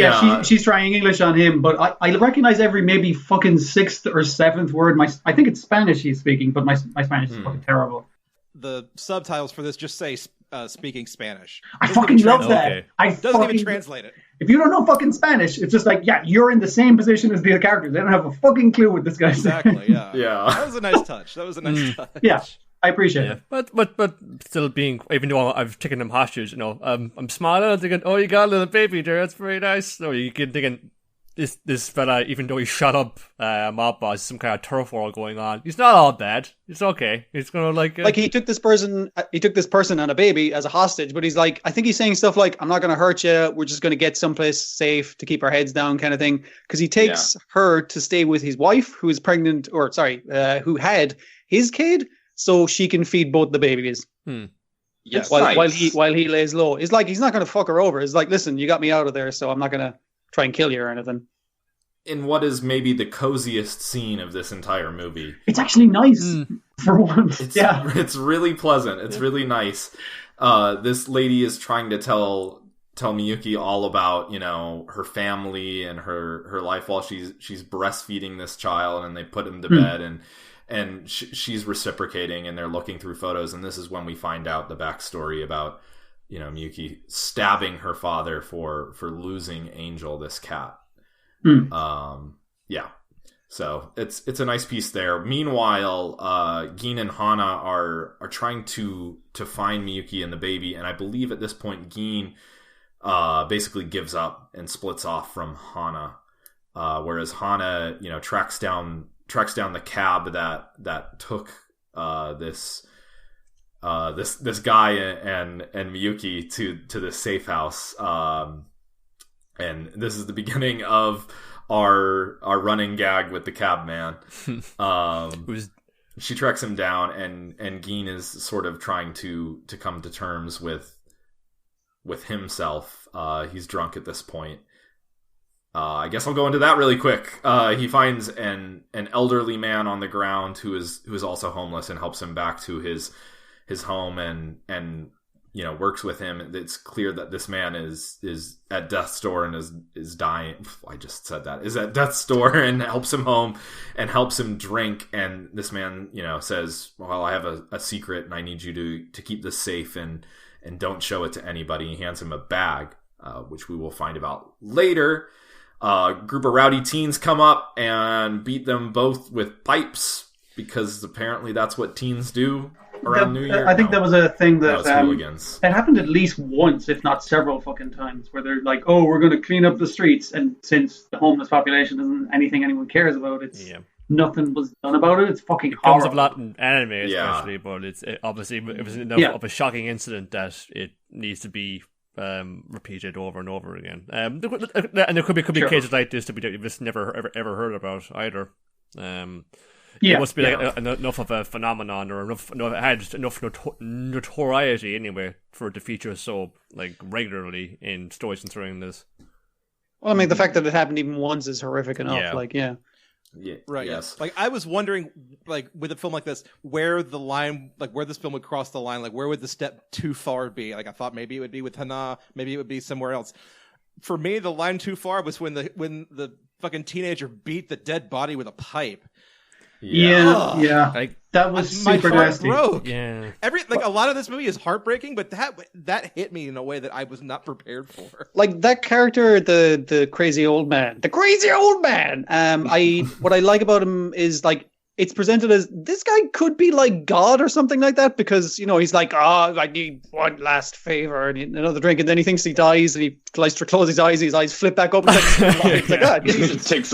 She's trying English on him, but I recognize every maybe fucking 6th or 7th word. I think it's Spanish he's speaking, but my Spanish is fucking terrible. The subtitles for this just say speaking Spanish. I fucking love that. Okay. Doesn't even translate it. If you don't know fucking Spanish, it's just like, you're in the same position as the characters. They don't have a fucking clue what this guy's saying. Exactly, yeah. Yeah. That was a nice touch. Yeah, I appreciate it. But still being, even though I've taken them hostage, I'm smiling and thinking, oh, you got a little baby there, that's very nice. So you can thinking, this fella, even though he shot up mob boss, some kind of turf war going on, he's not all bad. It's okay. He's gonna like he took this person and a baby as a hostage, but he's like, I think he's saying stuff like, I'm not gonna hurt you, we're just gonna get someplace safe to keep our heads down, kind of thing, because he takes her to stay with his wife, who is pregnant, who had his kid, so she can feed both the babies. Yes, while he lays low. It's like, he's not gonna fuck her over. It's like, listen, you got me out of there, so I'm not gonna try and kill you or anything. In what is maybe the coziest scene of this entire movie. It's actually nice for once. It's really pleasant. It's really nice. This lady is trying to tell Miyuki all about, her family and her life while she's breastfeeding this child, and they put him to bed, and she's reciprocating, and they're looking through photos, and this is when we find out the backstory about Miyuki stabbing her father for losing Angel, this cat. So it's a nice piece there. Meanwhile, Gin and Hana are trying to find Miyuki and the baby, and I believe at this point Gin basically gives up and splits off from Hana, whereas Hana tracks down the cab that took this guy and Miyuki to this safe house, and this is the beginning of our running gag with the cab man. She tracks him down, and Gin is sort of trying to come to terms with himself. He's drunk at this point. I guess I'll go into that really quick. He finds an elderly man on the ground who is also homeless, and helps him back to his home, and works with him. It's clear that this man is at death's door and is dying. I just said that. Is at death's door and helps him home and helps him drink. And this man, says, well, I have a secret and I need you to keep this safe and don't show it to anybody. He hands him a bag, which we will find about later. A group of rowdy teens come up and beat them both with pipes, because apparently that's what teens do around New Year. I think that was a thing that hooligans. It happened at least once, if not several fucking times, where they're like, "Oh, we're going to clean up the streets," and since the homeless population isn't anything anyone cares about, nothing was done about it. It's fucking horrible. It comes up a lot in anime, especially, but it's obviously it was enough of a shocking incident that it needs to be repeated over and over again. And there could be cases like this that we've just never ever heard about either. It must be enough of a phenomenon, or had enough notoriety anyway for it to feature so regularly in stories concerning this. Well, I mean, the fact that it happened even once is horrific enough. Yeah, right. Yes. I was wondering, with a film like this, where the line, where this film would cross the line, where would the step too far be? I thought maybe it would be with Hana, maybe it would be somewhere else. For me, the line too far was when the fucking teenager beat the dead body with a pipe. Yeah. That was super nasty. Broke. Yeah. A lot of this movie is heartbreaking, but that hit me in a way that I was not prepared for. That character, the crazy old man. What I like about him is it's presented as this guy could be like God or something like that, because he's like, I need one last favor and another drink, and then he thinks he dies and he tries to close his eyes flip back up. It's like, God, Jesus.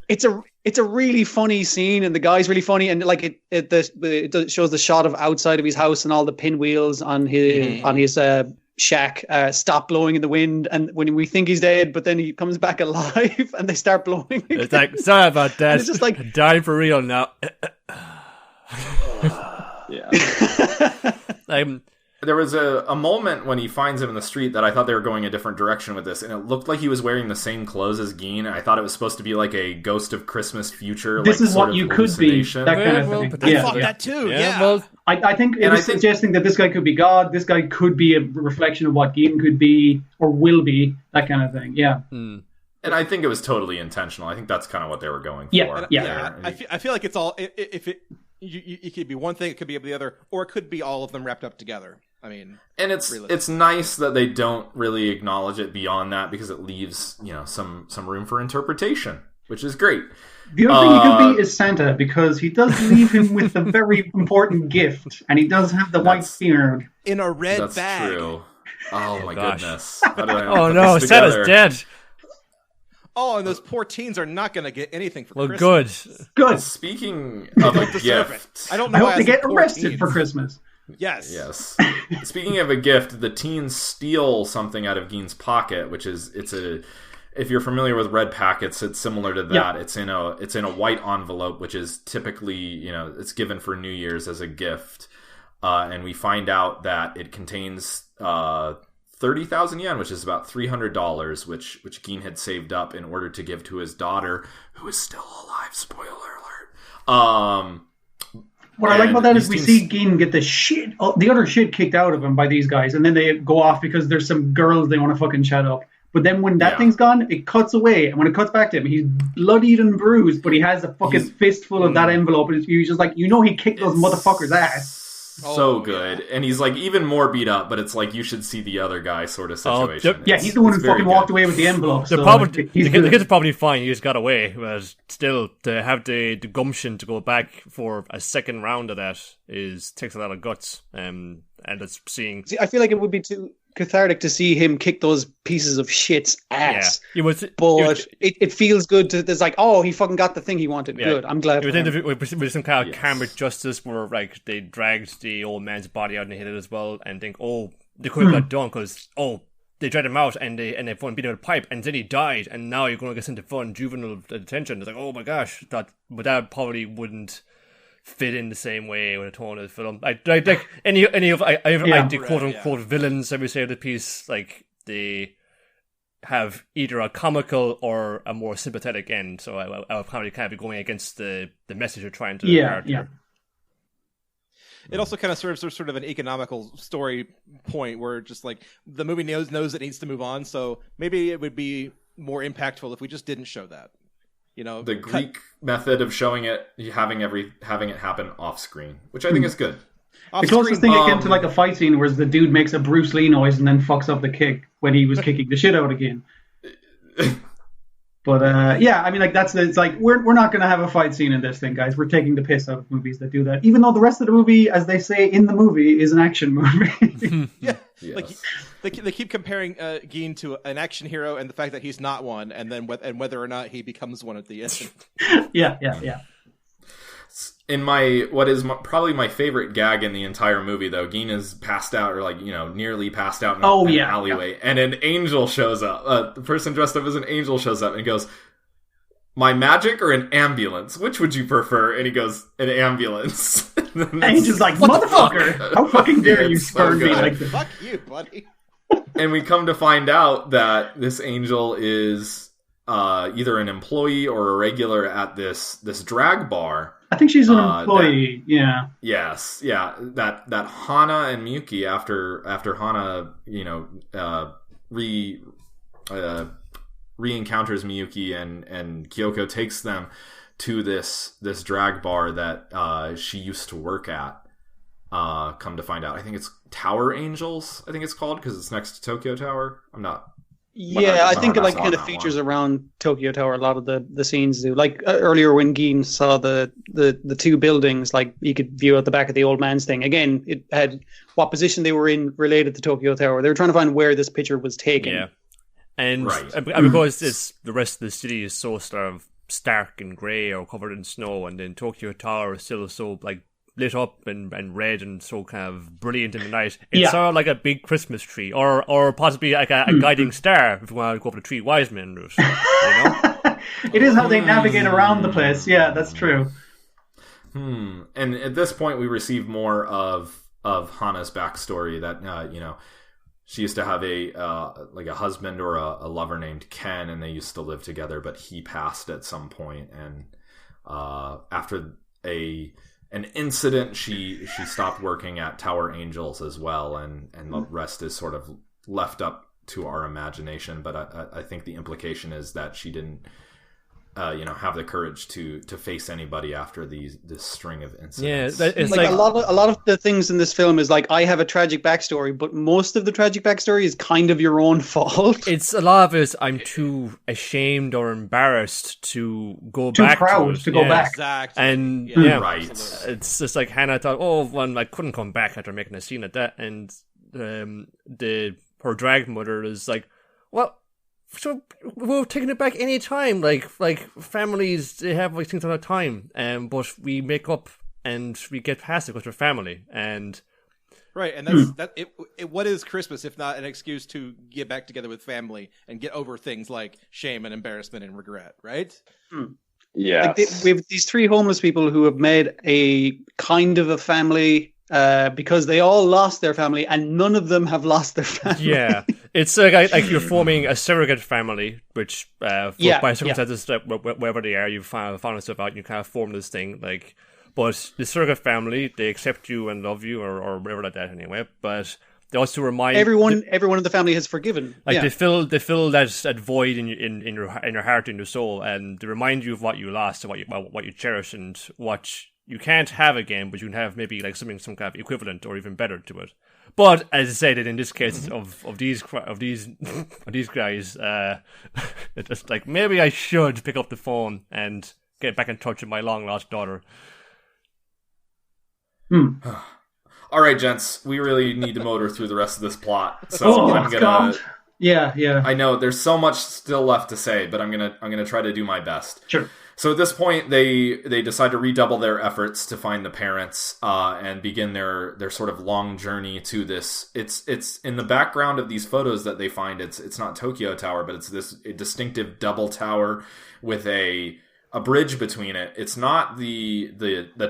It's a really funny scene, and the guy's really funny, and like it shows the shot of outside of his house and all the pinwheels on his shack stop blowing in the wind, and when we think he's dead, but then he comes back alive and they start blowing again. It's like, sorry about that. It's just like, dying for real now. Yeah. There was a moment when he finds him in the street that I thought they were going a different direction with this, and it looked like he was wearing the same clothes as Geen. I thought it was supposed to be like a Ghost of Christmas Future. This is what you could be. That kind of thing. I thought that too. Yeah. Well, I think it was suggesting that this guy could be God. This guy could be a reflection of what Geen could be or will be. That kind of thing. Yeah. And I think it was totally intentional. I think that's kind of what they were going for. Yeah. I feel like it's all it could be one thing, it could be the other, or it could be all of them wrapped up together. I mean, and it's nice that they don't really acknowledge it beyond that, because it leaves some room for interpretation, which is great. The other thing he could be is Santa, because he does leave him with a very important gift, and he does have the white beard in a red bag. That's true. Oh my goodness! Oh no, Santa's dead. Oh, and those poor teens are not going to get anything for Christmas. Good. Speaking of a gift, I don't know. I hope they get arrested for Christmas. Yes. Speaking of a gift, the teens steal something out of Geen's pocket, which is if you're familiar with red packets, it's similar to that. Yeah. It's in a white envelope, which is typically it's given for New Year's as a gift, and we find out that it contains 30,000 yen, which is about $300, which Geen had saved up in order to give to his daughter, who is still alive. Spoiler alert. What I like about that is we see Geen get the other shit kicked out of him by these guys, and then they go off because there's some girls they want to fucking chat up. But then when that thing's gone, it cuts away, and when it cuts back to him, he's bloodied and bruised, but he has a fucking fistful of that envelope, and he's just like, he kicked those motherfuckers' ass. So good. And he's like even more beat up, but it's like you should see the other guy sort of situation. He's the one who fucking walked away with the envelope. The kid's probably fine, he just got away, but still, to have the gumption to go back for a second round of that takes a lot of guts. And it's seeing... See, I feel like it would be too cathartic to see him kick those pieces of shit's ass. Yeah. It feels good to... There's like, he fucking got the thing he wanted. Yeah. Good, I'm glad. It was with some kind of karmic justice where like they dragged the old man's body out and they hit it as well, and think, they could have got done because, they dragged him out and they beat him with a pipe, and then he died, and now you're going to get sent to fun juvenile detention. It's like, oh my gosh, but that probably wouldn't fit in the same way with a tone of the film. Like any of the quote unquote villains every say of the piece, like they have either a comical or a more sympathetic end. So I would probably kind of be going against the message you're trying to character. Yeah. It also kind of serves as sort of an economical story point where just like the movie knows it needs to move on. So maybe it would be more impactful if we just didn't show that. The Greek method of showing it, having it happen off screen, which I think is good. The closest thing I came to like a fight scene was the dude makes a Bruce Lee noise and then fucks up the kick when he was kicking the shit out again. But I mean, like it's like we're not going to have a fight scene in this thing, guys. We're taking the piss out of movies that do that, even though the rest of the movie, as they say in the movie, is an action movie. Yeah, yes. Like they keep comparing Geen to an action hero, and the fact that he's not one, and then whether or not he becomes one at the end. Yeah. In probably my favorite gag in the entire movie, though, Geen is passed out, or nearly passed out in an alleyway, and an angel shows up. The person dressed up as an angel shows up and goes, "My magic or an ambulance? Which would you prefer?" And he goes, "An ambulance." And Angel's like, "Motherfucker! How fucking dare you spurn me like this?" Fuck you, buddy. And we come to find out that this angel is either an employee or a regular at this drag bar. I think she's an employee. Yes. That Hana and Miyuki, after Hana, re-encounters Miyuki and Kyoko takes them to this drag bar that she used to work at. Come to find out, I think it's Tower Angels. I think it's called because it's next to Tokyo Tower. I'm not Yeah, I think it like kind of that features one. around Tokyo Tower. A lot of the scenes do. Like earlier when Geen saw the two buildings, like you could view out the back of the old man's thing. Again, it had what position they were in related to Tokyo Tower. They were trying to find where this picture was taken. Yeah, and Right. because the rest of the city is so sort of stark and grey or covered in snow, and then Tokyo Tower is still so like lit up and red and so kind of brilliant in the night. It's sort of like a big Christmas tree, or possibly like a guiding star if you want to go for the three wise men route. You know? It is how they navigate around the place. Yeah, that's true. And at this point, we receive more of Hana's backstory. That she used to have a husband or a lover named Ken, and they used to live together. But he passed at some point, and after an incident, she stopped working at Tower Angels as well, and the rest is sort of left up to our imagination. But I think the implication is that she didn't have the courage to face anybody after this string of incidents. Yeah, it's like a lot of the things in this film is like, I have a tragic backstory, but most of the tragic backstory is kind of your own fault. It's a lot of it is I'm too ashamed or embarrassed to go Too back proud to it. to go back. Exactly. And Right. it's just like Hannah thought, I couldn't come back after making a scene at that, and her drag mother is like, well, so we're taking it back any time. Like families, they have like things on a time, but we make up and we get past it because we're family. And right, and that's what is Christmas if not an excuse to get back together with family and get over things like shame and embarrassment and regret, right? Yeah. Like we have these three homeless people who have made a kind of a family because they all lost their family, and none of them have lost their family. yeah, it's like you're forming a surrogate family, which by circumstances wherever they are, you found yourself out, and you kind of form this thing like. But the surrogate family, they accept you and love you, or whatever like that anyway. But they also remind everyone in the family has forgiven. Like they fill that void in your heart, in your soul, and they remind you of what you lost, and what you cherish, and what you can't have again, but you can have maybe like some kind of equivalent or even better to it. But as I said, in this case of these guys, it's just like maybe I should pick up the phone and get back in touch with my long lost daughter. All right, gents, we really need to motor through the rest of this plot. So I'm gonna. God. Yeah. I know there's so much still left to say, but I'm gonna try to do my best. Sure. So at this point, they decide to redouble their efforts to find the parents and begin their sort of long journey to this. It's in the background of these photos that they find. It's not Tokyo Tower, but it's this distinctive double tower with a bridge between it. It's not the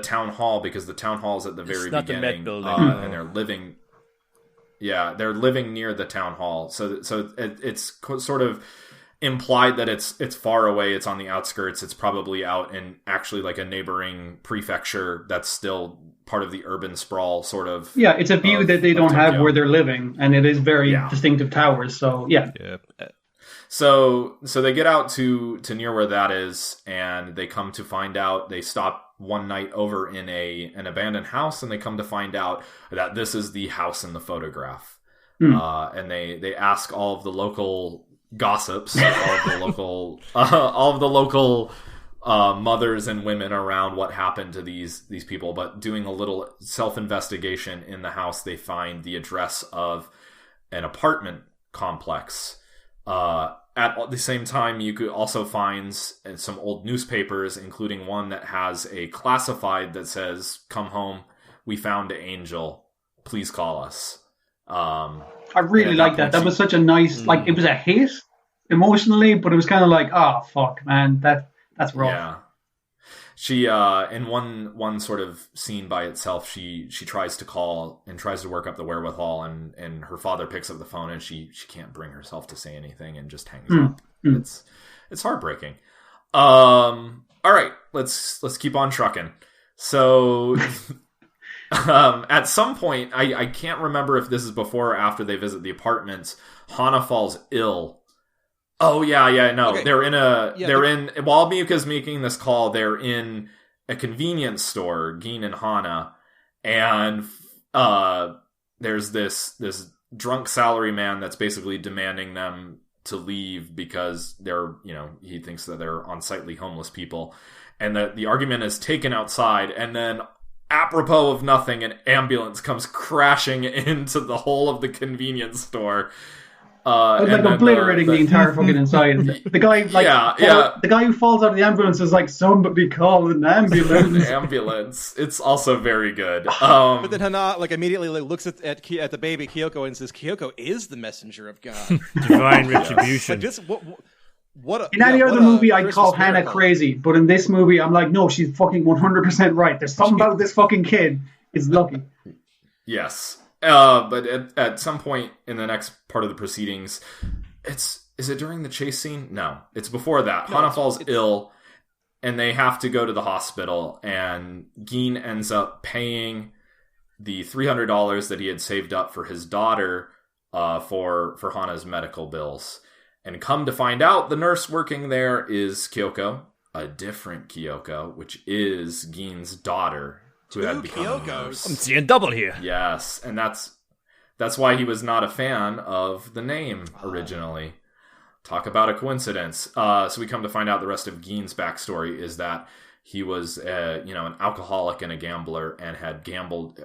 town hall, because the town hall is at the very not beginning, the Met building, and they're living. Yeah, they're living near the town hall. So it's sort of implied that it's far away, it's on the outskirts, it's probably out in actually like a neighboring prefecture that's still part of the urban sprawl sort of. Yeah, it's a view that they don't have where they're living, and it is very distinctive towers, so yeah. So they get out to near where that is, and they come to find out, they stop one night over in an abandoned house, and they come to find out that this is the house in the photograph. And they ask all of the local gossips, all of the local mothers and women around what happened to these people. But doing a little self-investigation in the house, they find the address of an apartment complex. At the same time, you could also find some old newspapers, including one that has a classified that says, "Come home, we found an angel, please call us." I really like that. That was such a nice, like, it was a hit emotionally, but it was kind of like, oh, fuck, man, that's rough. Yeah. She, in one sort of scene by itself, she tries to call and tries to work up the wherewithal, and her father picks up the phone, and she can't bring herself to say anything and just hangs up. It's heartbreaking. All right, let's keep on trucking. So, at some point, I can't remember if this is before or after they visit the apartments, Hana falls ill. Oh, yeah, no. Okay. While Miyuka's making this call, they're in a convenience store, Geen and Hana, and there's this drunk salaryman that's basically demanding them to leave because they're, he thinks that they're unsightly homeless people. And the argument is taken outside, and then apropos of nothing, an ambulance comes crashing into the whole of the convenience store. Like obliterating the entire fucking inside. The guy, the guy who falls out of the ambulance is like, somebody call an ambulance. Ambulance. It's also very good. But then Hana immediately looks at the baby Kyoko and says, "Kyoko is the messenger of God." Divine retribution. In any other movie, I'd call Hannah crazy, but in this movie, I'm like, no, she's fucking 100% right. There's something about this fucking kid. It's lucky. Yes. But at some point in the next part of the proceedings, is it during the chase scene? No, it's before that. Hana falls ill, and they have to go to the hospital, and Gin ends up paying the $300 that he had saved up for his daughter for Hana's medical bills. And come to find out, the nurse working there is Kyoko, a different Kyoko, which is Gin's daughter. Who had become a nurse. I'm seeing double here. Yes, and that's why he was not a fan of the name originally. Talk about a coincidence. So we come to find out the rest of Gin's backstory is that he was an alcoholic and a gambler, and had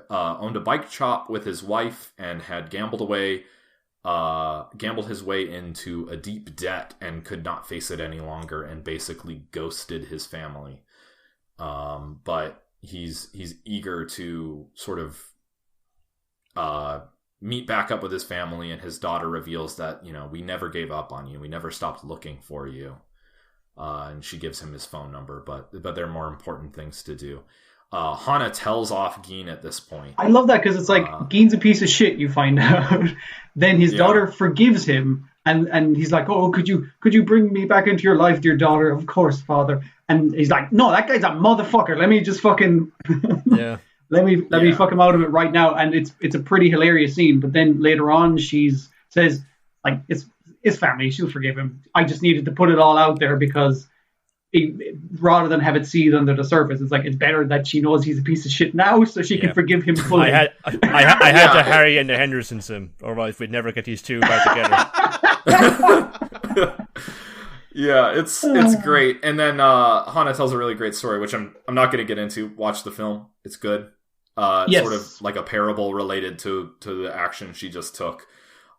owned a bike shop with his wife, and had gambled his way into a deep debt and could not face it any longer, and basically ghosted his family. But he's eager to sort of meet back up with his family, and his daughter reveals that, we never gave up on you. We never stopped looking for you. And she gives him his phone number, but there are more important things to do. Hana tells off Gin at this point. I love that because it's like, Gin's a piece of shit, you find out. Then his daughter forgives him, and he's like, oh, could you bring me back into your life, dear daughter? Of course, father. And he's like, no, that guy's a motherfucker. Let me just fucking let me fuck him out of it right now. And it's a pretty hilarious scene. But then later on, she says, like, it's family. She'll forgive him. I just needed to put it all out there because rather than have it seethe under the surface, it's like, it's better that she knows he's a piece of shit now, so she can forgive him fully. I had to Harry and the Hendersons him, otherwise we'd never get these two back together. Yeah, it's great. And then Hana tells a really great story, which I'm not going to get into. Watch the film; it's good. It's sort of like a parable related to the action she just took.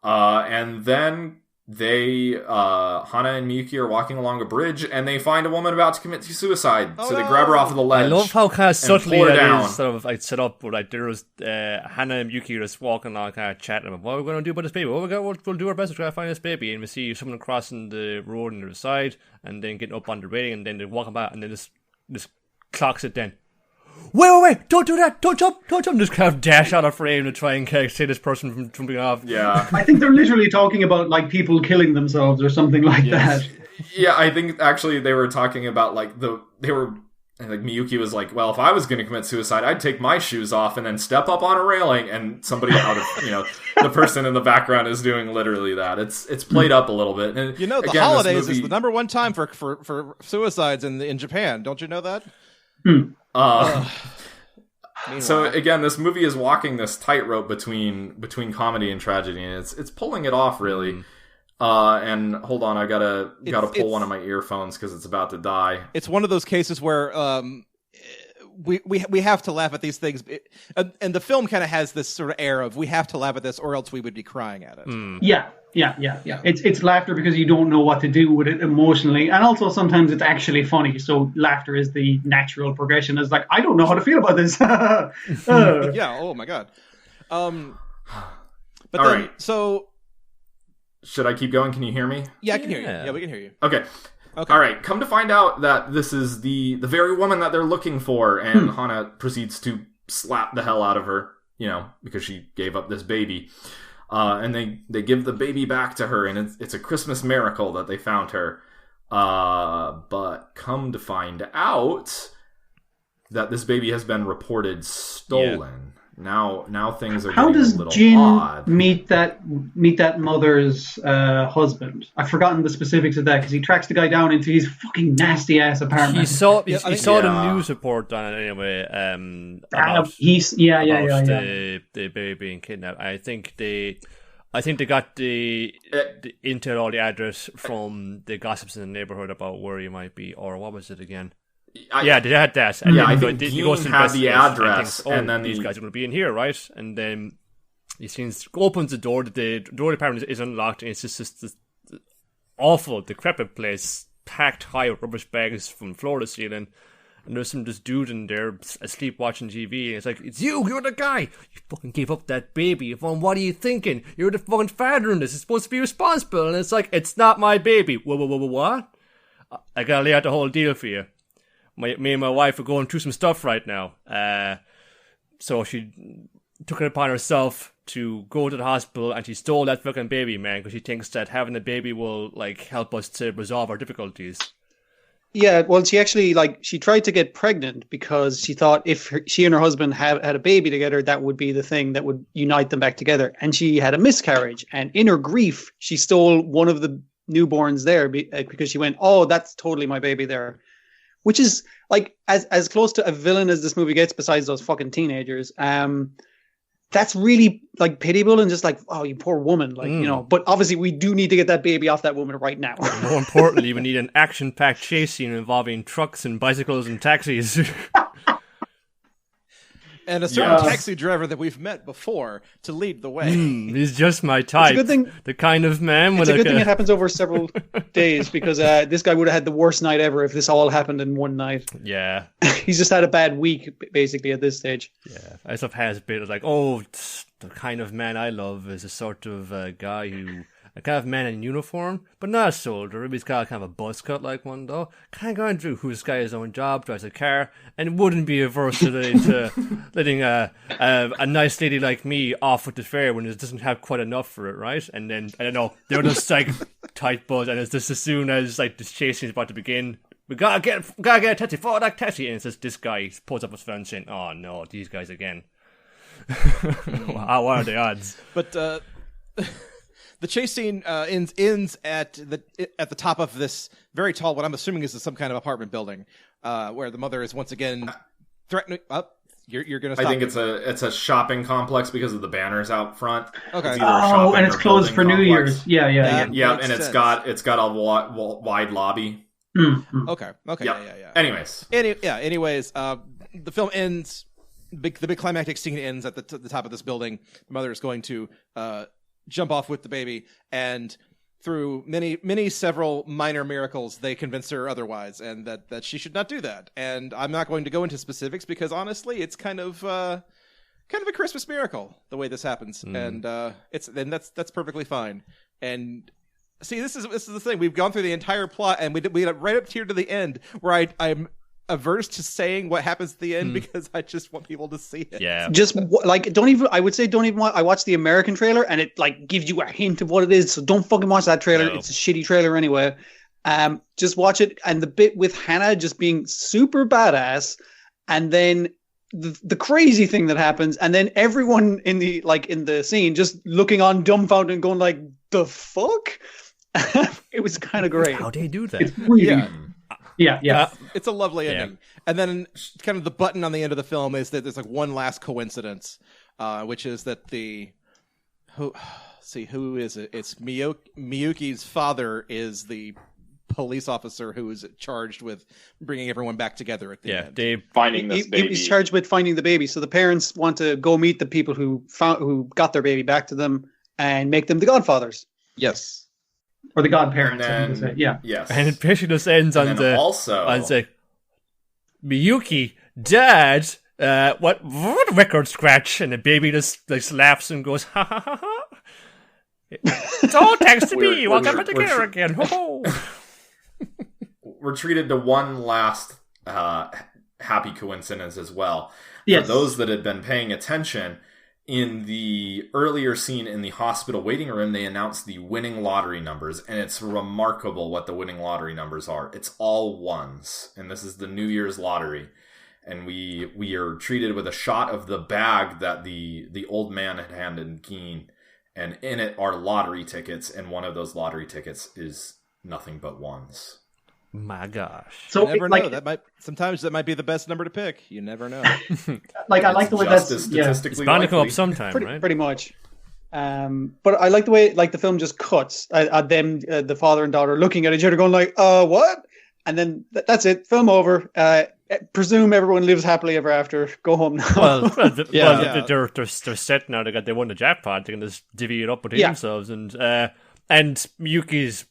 And then Hana and Miyuki are walking along a bridge, and they find a woman about to commit suicide. They grab her off of the ledge. I love how kind of subtly it down. Is sort of like set up. Like there was Hana and Miyuki just walking along, kind of chatting about what are we going to do about this baby. We'll do our best to try to find this baby, and we see someone crossing the road on the side, and then getting up on the railing, and then they're walking back, and then this clocks it. Then wait! Don't do that! Don't jump! Just kind of dash out of frame to try and save this person from jumping off. Yeah, I think they're literally talking about like people killing themselves or something like that. Yeah, I think actually they were talking about Miyuki was like, well, if I was going to commit suicide, I'd take my shoes off and then step up on a railing, and somebody out of the person in the background is doing literally that. It's played up a little bit. And the holidays is the number one time for suicides in Japan. Don't you know that? So again, this movie is walking this tightrope between comedy and tragedy, and it's pulling it off really. And hold on, I gotta pull one of my earphones because it's about to die. It's one of those cases where we have to laugh at these things, and the film kind of has this sort of air of we have to laugh at this or else we would be crying at it. Yeah. It's laughter because you don't know what to do with it emotionally, and also sometimes it's actually funny. So laughter is the natural progression. It's like, I don't know how to feel about this. Yeah. Oh my god. But all then, right. So should I keep going? Can you hear me? Yeah, I can hear you. Yeah, we can hear you. Okay. All right. Come to find out that this is the very woman that they're looking for, and Hana proceeds to slap the hell out of her, because she gave up this baby. And they give the baby back to her, and it's a Christmas miracle that they found her. But come to find out that this baby has been reported stolen. Now things are getting a little odd. meet that mother's husband? I've forgotten the specifics of that because he tracks the guy down into his fucking nasty ass apartment. He saw the news report on it anyway. About the baby being kidnapped. I think I think they got the intel or the address from the gossips in the neighborhood about where he might be, or what was it again? They had that. And I think Dean had the address, and then these guys are going to be in here, right? And then he opens the door. The door of the apartment is unlocked, and it's just this awful, decrepit place, packed high with rubbish bags from floor to ceiling. And there's this dude in there asleep watching TV, and it's like, it's you're the guy! You fucking gave up that baby. What are you thinking? You're the fucking father in this. It's supposed to be responsible. And it's like, it's not my baby. What? I gotta lay out the whole deal for you. Me and my wife are going through some stuff right now. So she took it upon herself to go to the hospital, and she stole that fucking baby, man, because she thinks that having a baby will, help us to resolve our difficulties. Yeah, well, she actually, she tried to get pregnant because she thought if she and her husband had a baby together, that would be the thing that would unite them back together. And she had a miscarriage. And in her grief, she stole one of the newborns there because she went, oh, that's totally my baby there. Which is, as close to a villain as this movie gets, besides those fucking teenagers. That's really pitiable and just oh, you poor woman, but obviously we do need to get that baby off that woman right now. More importantly, we need an action-packed chase scene involving trucks and bicycles and taxis. And a certain taxi driver that we've met before to lead the way. He's just my type. It's a good thing, the kind of man with a good thing it happens over several days, because this guy would have had the worst night ever if this all happened in one night. Yeah. He's just had a bad week, basically, at this stage. Yeah. I sort of has a bit of the kind of man I love is a sort of guy who... a kind of man in uniform, but not a soldier. He's got kind of a buzz cut like one, though. Kind of going through who's got his own job, drives a car, and wouldn't be averse to letting a nice lady like me off with the fare when it doesn't have quite enough for it, right? And then, I don't know, they're just tight buzz, and it's just as soon as this chasing is about to begin, we gotta get a taxi, follow that taxi, and it's just this guy pulls up his phone saying, oh no, these guys again. What are the odds? But, the chase scene ends at the top of this very tall, what I'm assuming is some kind of apartment building, where the mother is once again threatening. You're going to stop. I think it's a shopping complex because of the banners out front. Okay. And it's closed for New Year's. Yeah, and it's got a wide lobby. Mm-hmm. Okay. Yeah. Anyways, the film ends. The big climactic scene ends at the top of this building. The mother is going to jump off with the baby, and through several minor miracles, they convince her otherwise, and that she should not do that. And I'm not going to go into specifics because honestly, it's kind of a Christmas miracle the way this happens, and that's perfectly fine. And see, this is the thing. We've gone through the entire plot, and we got right up here to the end where I'm averse to saying what happens at the end because I just want people to see it. Yeah. Just don't even I watched the American trailer and it gives you a hint of what it is. So don't fucking watch that trailer. No. It's a shitty trailer anyway. Just watch it. And the bit with Hannah just being super badass, and then the crazy thing that happens, and then everyone in the scene just looking on dumbfounded and going the fuck? It was kind of great. How do they do that? It's really Yeah. It's a lovely ending. And then kind of the button on the end of the film is that there's one last coincidence, which is that who is it? It's Miyuki's father is the police officer who is charged with bringing everyone back together at the end. Dave finding this baby. He's charged with finding the baby. So the parents want to go meet the people who got their baby back to them and make them the godfathers. Yes. Or the godparents, I think to say. Yeah. Yes. And it basically just ends on Miyuki, Dad, what record scratch? And the baby just laughs and goes, ha ha ha ha. It's all thanks to me. We'll get together again. We're treated to one last happy coincidence as well. Yes. For those that had been paying attention, in the earlier scene in the hospital waiting room, they announced the winning lottery numbers, and it's remarkable what the winning lottery numbers are. It's all ones, and this is the New Year's lottery. And we are treated with a shot of the bag that the old man had handed Keen, and in it are lottery tickets, and one of those lottery tickets is nothing but ones. My gosh. So you never know. Sometimes that might be the best number to pick. You never know. I like the way that's statistically it's bound to come likely. up sometime, right? Pretty much. But I like the way the film just cuts at them, the father and daughter looking at each other, going like, what? And then that's it. Film over. Presume everyone lives happily ever after. Go home now. They're set now. They won the jackpot. They can just divvy it up between themselves. And Miyuki's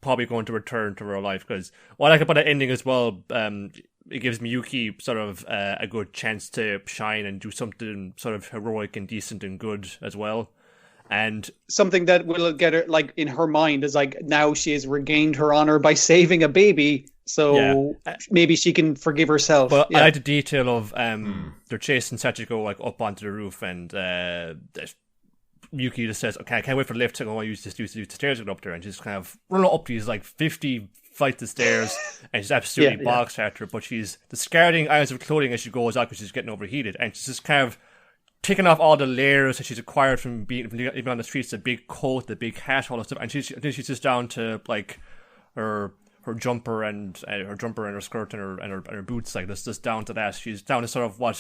probably going to return to real life, because what I like about the ending as well, it gives Miyuki sort of a good chance to shine and do something sort of heroic and decent and good as well. And something that will get her, like, in her mind is like, now she has regained her honor by saving a baby, so maybe she can forgive herself. But I like the detail of they're chasing Sachiko like up onto the roof, and Miyuki just says, "Okay, I can't wait for the lift to go. I use the stairs to get up there," and she's kind of running up these like 50 flights of stairs, and she's absolutely box after her. But she's discarding items of clothing as she goes out because she's getting overheated, and she's just kind of taking off all the layers that she's acquired from being even on the streets, the big coat, the big hat, all that stuff, and she's just down to like her jumper and her skirt and her boots, like this, just down to that. She's down to sort of what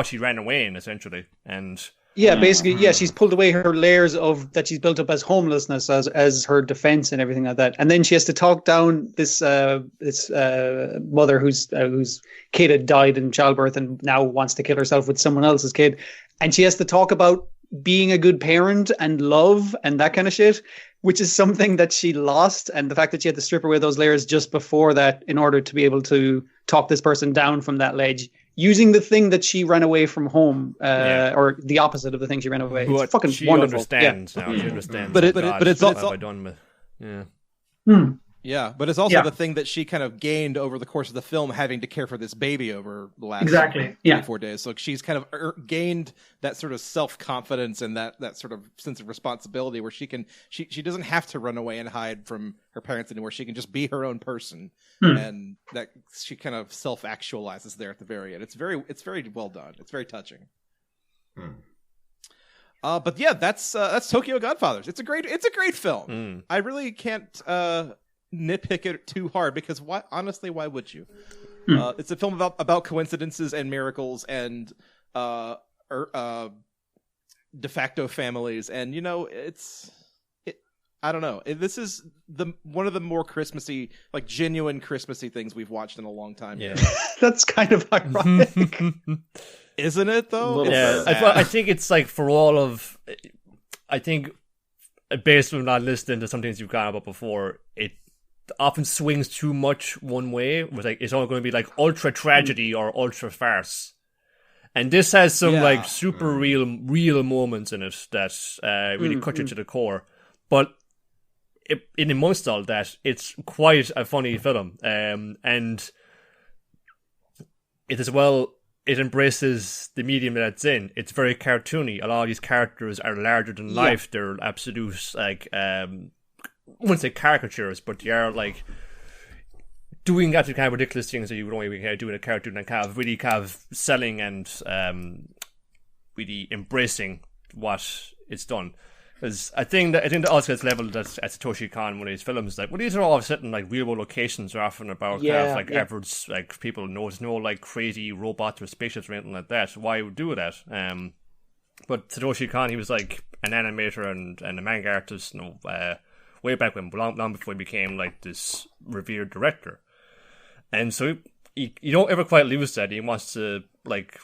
she ran away in, essentially. And basically, she's pulled away her layers of that she's built up as homelessness as her defense and everything like that. And then she has to talk down this mother whose kid had died in childbirth and now wants to kill herself with someone else's kid. And she has to talk about being a good parent and love and that kind of shit, which is something that she lost. And the fact that she had to strip away those layers just before that in order to be able to talk this person down from that ledge, using the thing that she ran away from home, or the opposite of the thing she ran away. It's fucking she wonderful. Understands now. She understands. But it's also done with. Yeah, but it's also the thing that she kind of gained over the course of the film, having to care for this baby over the last 4 days. So she's kind of gained that sort of self-confidence and that sort of sense of responsibility where she doesn't have to run away and hide from her parents anymore. She can just be her own person, and that she kind of self-actualizes there at the very end. It's very well done. It's very touching. But yeah, that's Tokyo Godfathers. It's a great film. I really can't nitpick it too hard, because honestly, why would you? It's a film about coincidences and miracles and de facto families, and I don't know. This is one of the more Christmassy, like genuine Christmassy things we've watched in a long time. Yeah, that's kind of ironic, isn't it? Though, I think it's like for all of, I think based on not listening to some things you've gone about before, it often swings too much one way. With like it's all going to be like ultra tragedy or ultra farce, and this has some like super real moments in it that really cut you to the core. But in amongst all that, it's quite a funny film, and it as well. It embraces the medium that it's in. It's very cartoony. A lot of these characters are larger than life. They're absolute, like, I wouldn't say caricatures, but they are, like, doing actually kind of ridiculous things that you would only kind of do in a cartoon, and kind of selling and really embracing what it's done. Because I think that also gets leveled at Satoshi Kon, one of his films. Like, well, these are all set in like real world locations, are often about kind of like average like people. There's no like crazy robots or spaceships or anything like that. Why would do that? But Satoshi Kon, he was like an animator and a manga artist, way back when, long before he became like this revered director. And so you don't ever quite lose that. He wants to like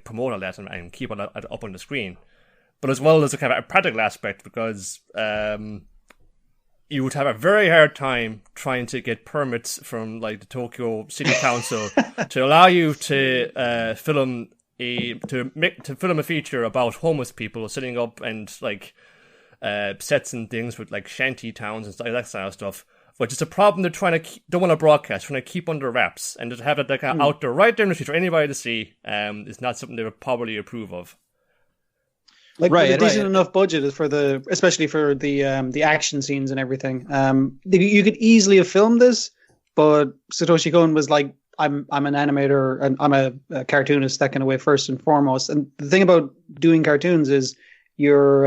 promote all that and keep it up on the screen. But as well as a kind of a practical aspect, because you would have a very hard time trying to get permits from like the Tokyo City Council to allow you to film a feature about homeless people setting up and like sets and things with like shanty towns and stuff, that kind of stuff. Which is a problem they're don't want to broadcast, trying to keep under wraps, and to have it like out there right there in the street for anybody to see is not something they would probably approve of. Like, with a decent enough budget especially for the action scenes and everything. You could easily have filmed this, but Satoshi Kon was like, I'm an animator and I'm a cartoonist, that kind of way, first and foremost. And the thing about doing cartoons is you're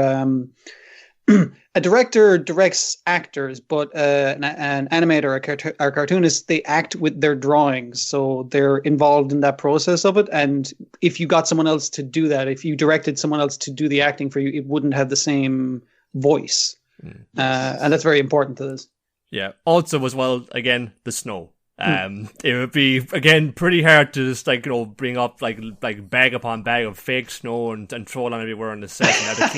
a director directs actors, but an animator or cartoonist, they act with their drawings, so they're involved in that process of it. And if you got someone else to do that, if you directed someone else to do the acting for you, it wouldn't have the same voice, and that's very important to this. Yeah. Also, as well, again, the snow. It would be again pretty hard to just bring up like bag upon bag of fake snow and throw it on everywhere on the set and have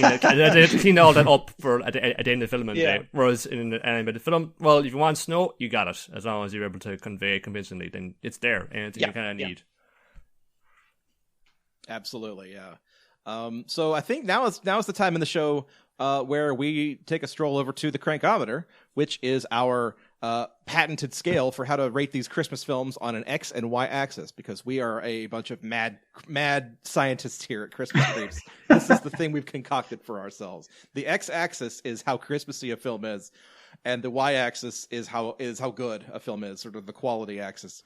to clean all that up for at the end of the filming day. Whereas in an animated film, well, if you want snow, you got it. As long as you're able to convey it convincingly, then it's there. Anything you kind of need. Absolutely, yeah. So I think now is the time in the show where we take a stroll over to the Crankometer, which is our patented scale for how to rate these Christmas films on an X and Y axis, because we are a bunch of mad scientists here at Christmas Creeps. This is the thing we've concocted for ourselves. The X axis is how Christmassy a film is, and the Y axis is how good a film is, sort of the quality axis.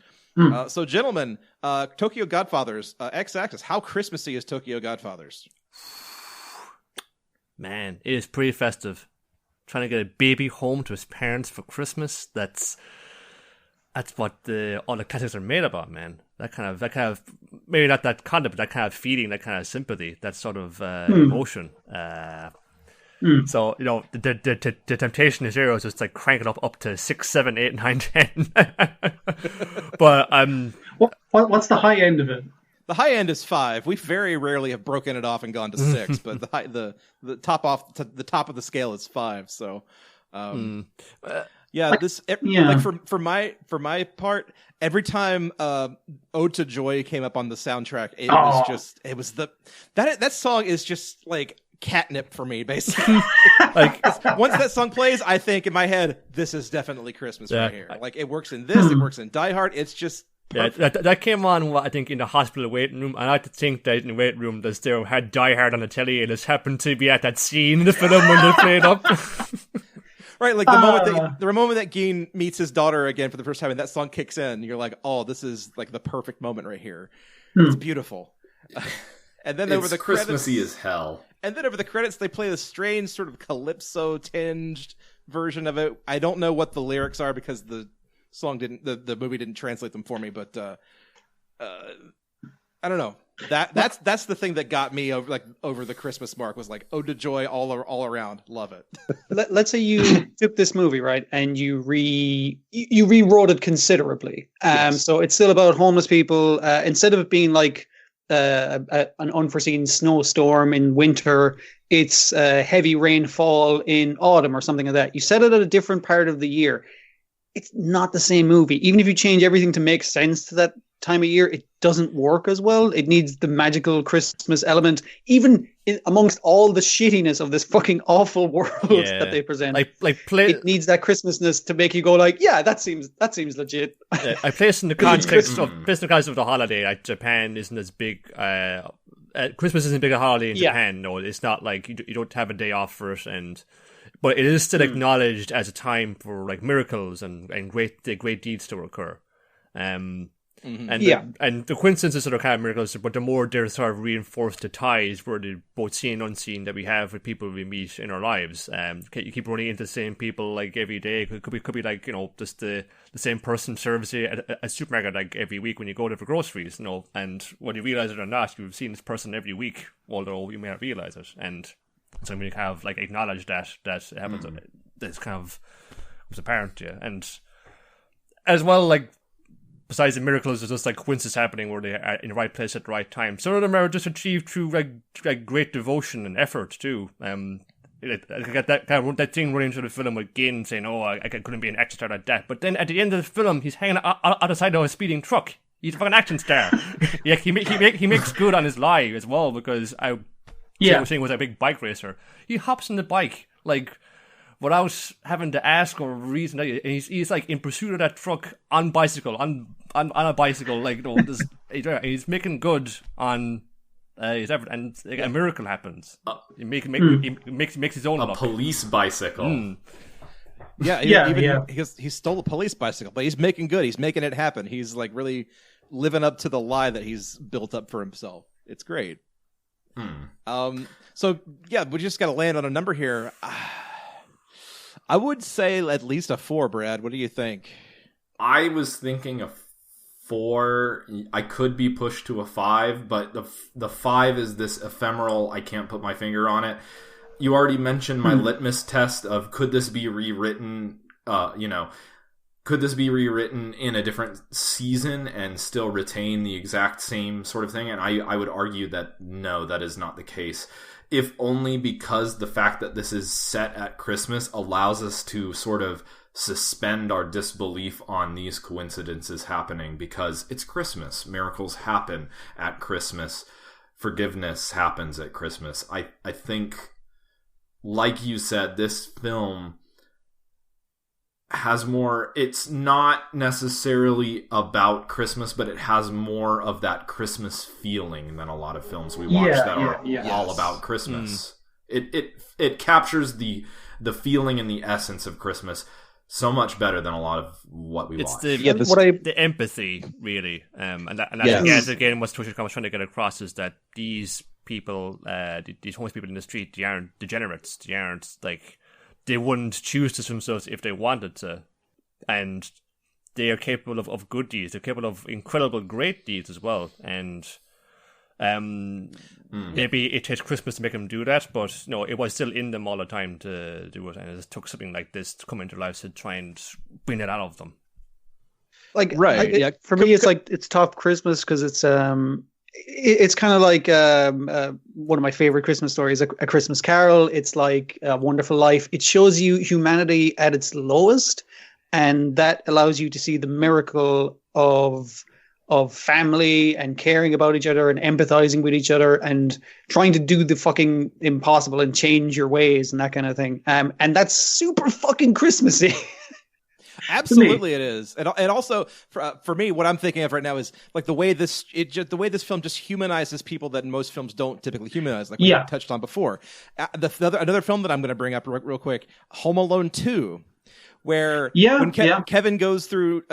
So, gentlemen, Tokyo Godfathers, X axis, how Christmassy is Tokyo Godfathers? Man, it is pretty festive. Trying to get a baby home to his parents for Christmas. That's what all the classics are made about, man. That kind of maybe not that concept, but that kind of feeling, that kind of sympathy, that sort of emotion. So the temptation is here is just like crank it up to 6, 7, 8, 9, 10. But what's the high end of it? The high end is 5. We very rarely have broken it off and gone to 6, but the top of the scale is 5. So, like for my part, every time "Ode to Joy" came up on the soundtrack, that song is just like catnip for me, basically. Like once that song plays, I think in my head, this is definitely Christmas right here. Like it works in this, it works in Die Hard. It's just. Yeah, that came on, I think, in the hospital waiting room. I like to think that in the waiting room, they still had Die Hard on the telly, and just happened to be at that scene in the film when they played up. Right, like the moment that Geen meets his daughter again for the first time, and that song kicks in, you're like, oh, this is like the perfect moment right here. It's beautiful. And then over the Christmassy credits, as hell. And then over the credits, they play this strange sort of calypso-tinged version of it. I don't know what the lyrics are because the movie didn't translate them for me, but I don't know. That's the thing that got me over the Christmas mark, was like Ode to Joy all around. Love it. Let's say you took this movie, right, and you rewrote it considerably. Yes. So it's still about homeless people. Instead of it being like an unforeseen snowstorm in winter, it's heavy rainfall in autumn or something like that. You set it at a different part of the year. It's not the same movie. Even if you change everything to make sense to that time of year, it doesn't work as well. It needs the magical Christmas element, even amongst all the shittiness of this fucking awful world that they present. It needs that Christmasness to make you go like, yeah, that seems legit. Yeah, I place in the context of the holiday. Like Japan isn't as big. Christmas isn't a big a holiday in Japan. No, it's not like you don't have a day off for it, but it is still acknowledged as a time for like miracles and great deeds to occur. And the coincidences are kind of miracles, but the more they're sort of reinforced the ties, where the both seen and unseen that we have with people we meet in our lives. You keep running into the same people like every day. It could be like just the same person serves you at a supermarket like every week when you go there for groceries. And whether you realize it or not, you've seen this person every week, although you may not realize it. And so we kind of like acknowledge that it happens. This kind of was apparent to you, and as well, like besides the miracles, there's just like coincidences happening where they are in the right place at the right time. Some of them are just achieved through like great devotion and effort too. I got that thing running through the film again, saying, "Oh, I couldn't be an action star like that." But then at the end of the film, he's hanging out the side of a speeding truck. He's a fucking action star. Yeah, he makes good on his lie as well, because I was saying was a big bike racer. He hops on the bike like without having to ask or reason. And he's like in pursuit of that truck on bicycle, on a bicycle. Like he's making good on his effort, and like, a miracle happens. He makes his own a luck. Police bicycle. He stole a police bicycle, but he's making good. He's making it happen. He's like really living up to the lie that he's built up for himself. It's great. So yeah, we just got to land on a number here. I would say at least a 4, Brad. What do you think? I was thinking a 4. I could be pushed to a 5, but the 5 is this ephemeral. I can't put my finger on it. You already mentioned my litmus test of could this be rewritten? Could this be rewritten in a different season and still retain the exact same sort of thing? And I would argue that no, that is not the case. If only because the fact that this is set at Christmas allows us to sort of suspend our disbelief on these coincidences happening because it's Christmas. Miracles happen at Christmas. Forgiveness happens at Christmas. I think, like you said, this film has more. It's not necessarily about Christmas, but it has more of that Christmas feeling than a lot of films we watch that are all about Christmas. It captures the feeling and the essence of Christmas so much better than a lot of what we watch. The empathy, really. And that's again what Satoshi Kon was trying to get across, is that these people, these homeless people in the street, they aren't degenerates. They aren't like, they wouldn't choose to themselves if they wanted to. And they are capable of good deeds. They're capable of incredible, great deeds as well. And maybe it takes Christmas to make them do that, but no, it was still in them all the time to do it. And it took something like this to come into life to try and bring it out of them. Like, right. For me, it's like, it's top Christmas because it's kind of like one of my favorite Christmas stories, A Christmas Carol. It's like A Wonderful Life. It shows you humanity at its lowest, and that allows you to see the miracle of family and caring about each other and empathizing with each other and trying to do the fucking impossible and change your ways and that kind of thing. And that's super fucking Christmassy. Absolutely, it is, and also for me, what I'm thinking of right now is like the way this film just humanizes people that most films don't typically humanize, like we touched on before. Another film that I'm going to bring up real quick, Home Alone 2, where when Kevin goes through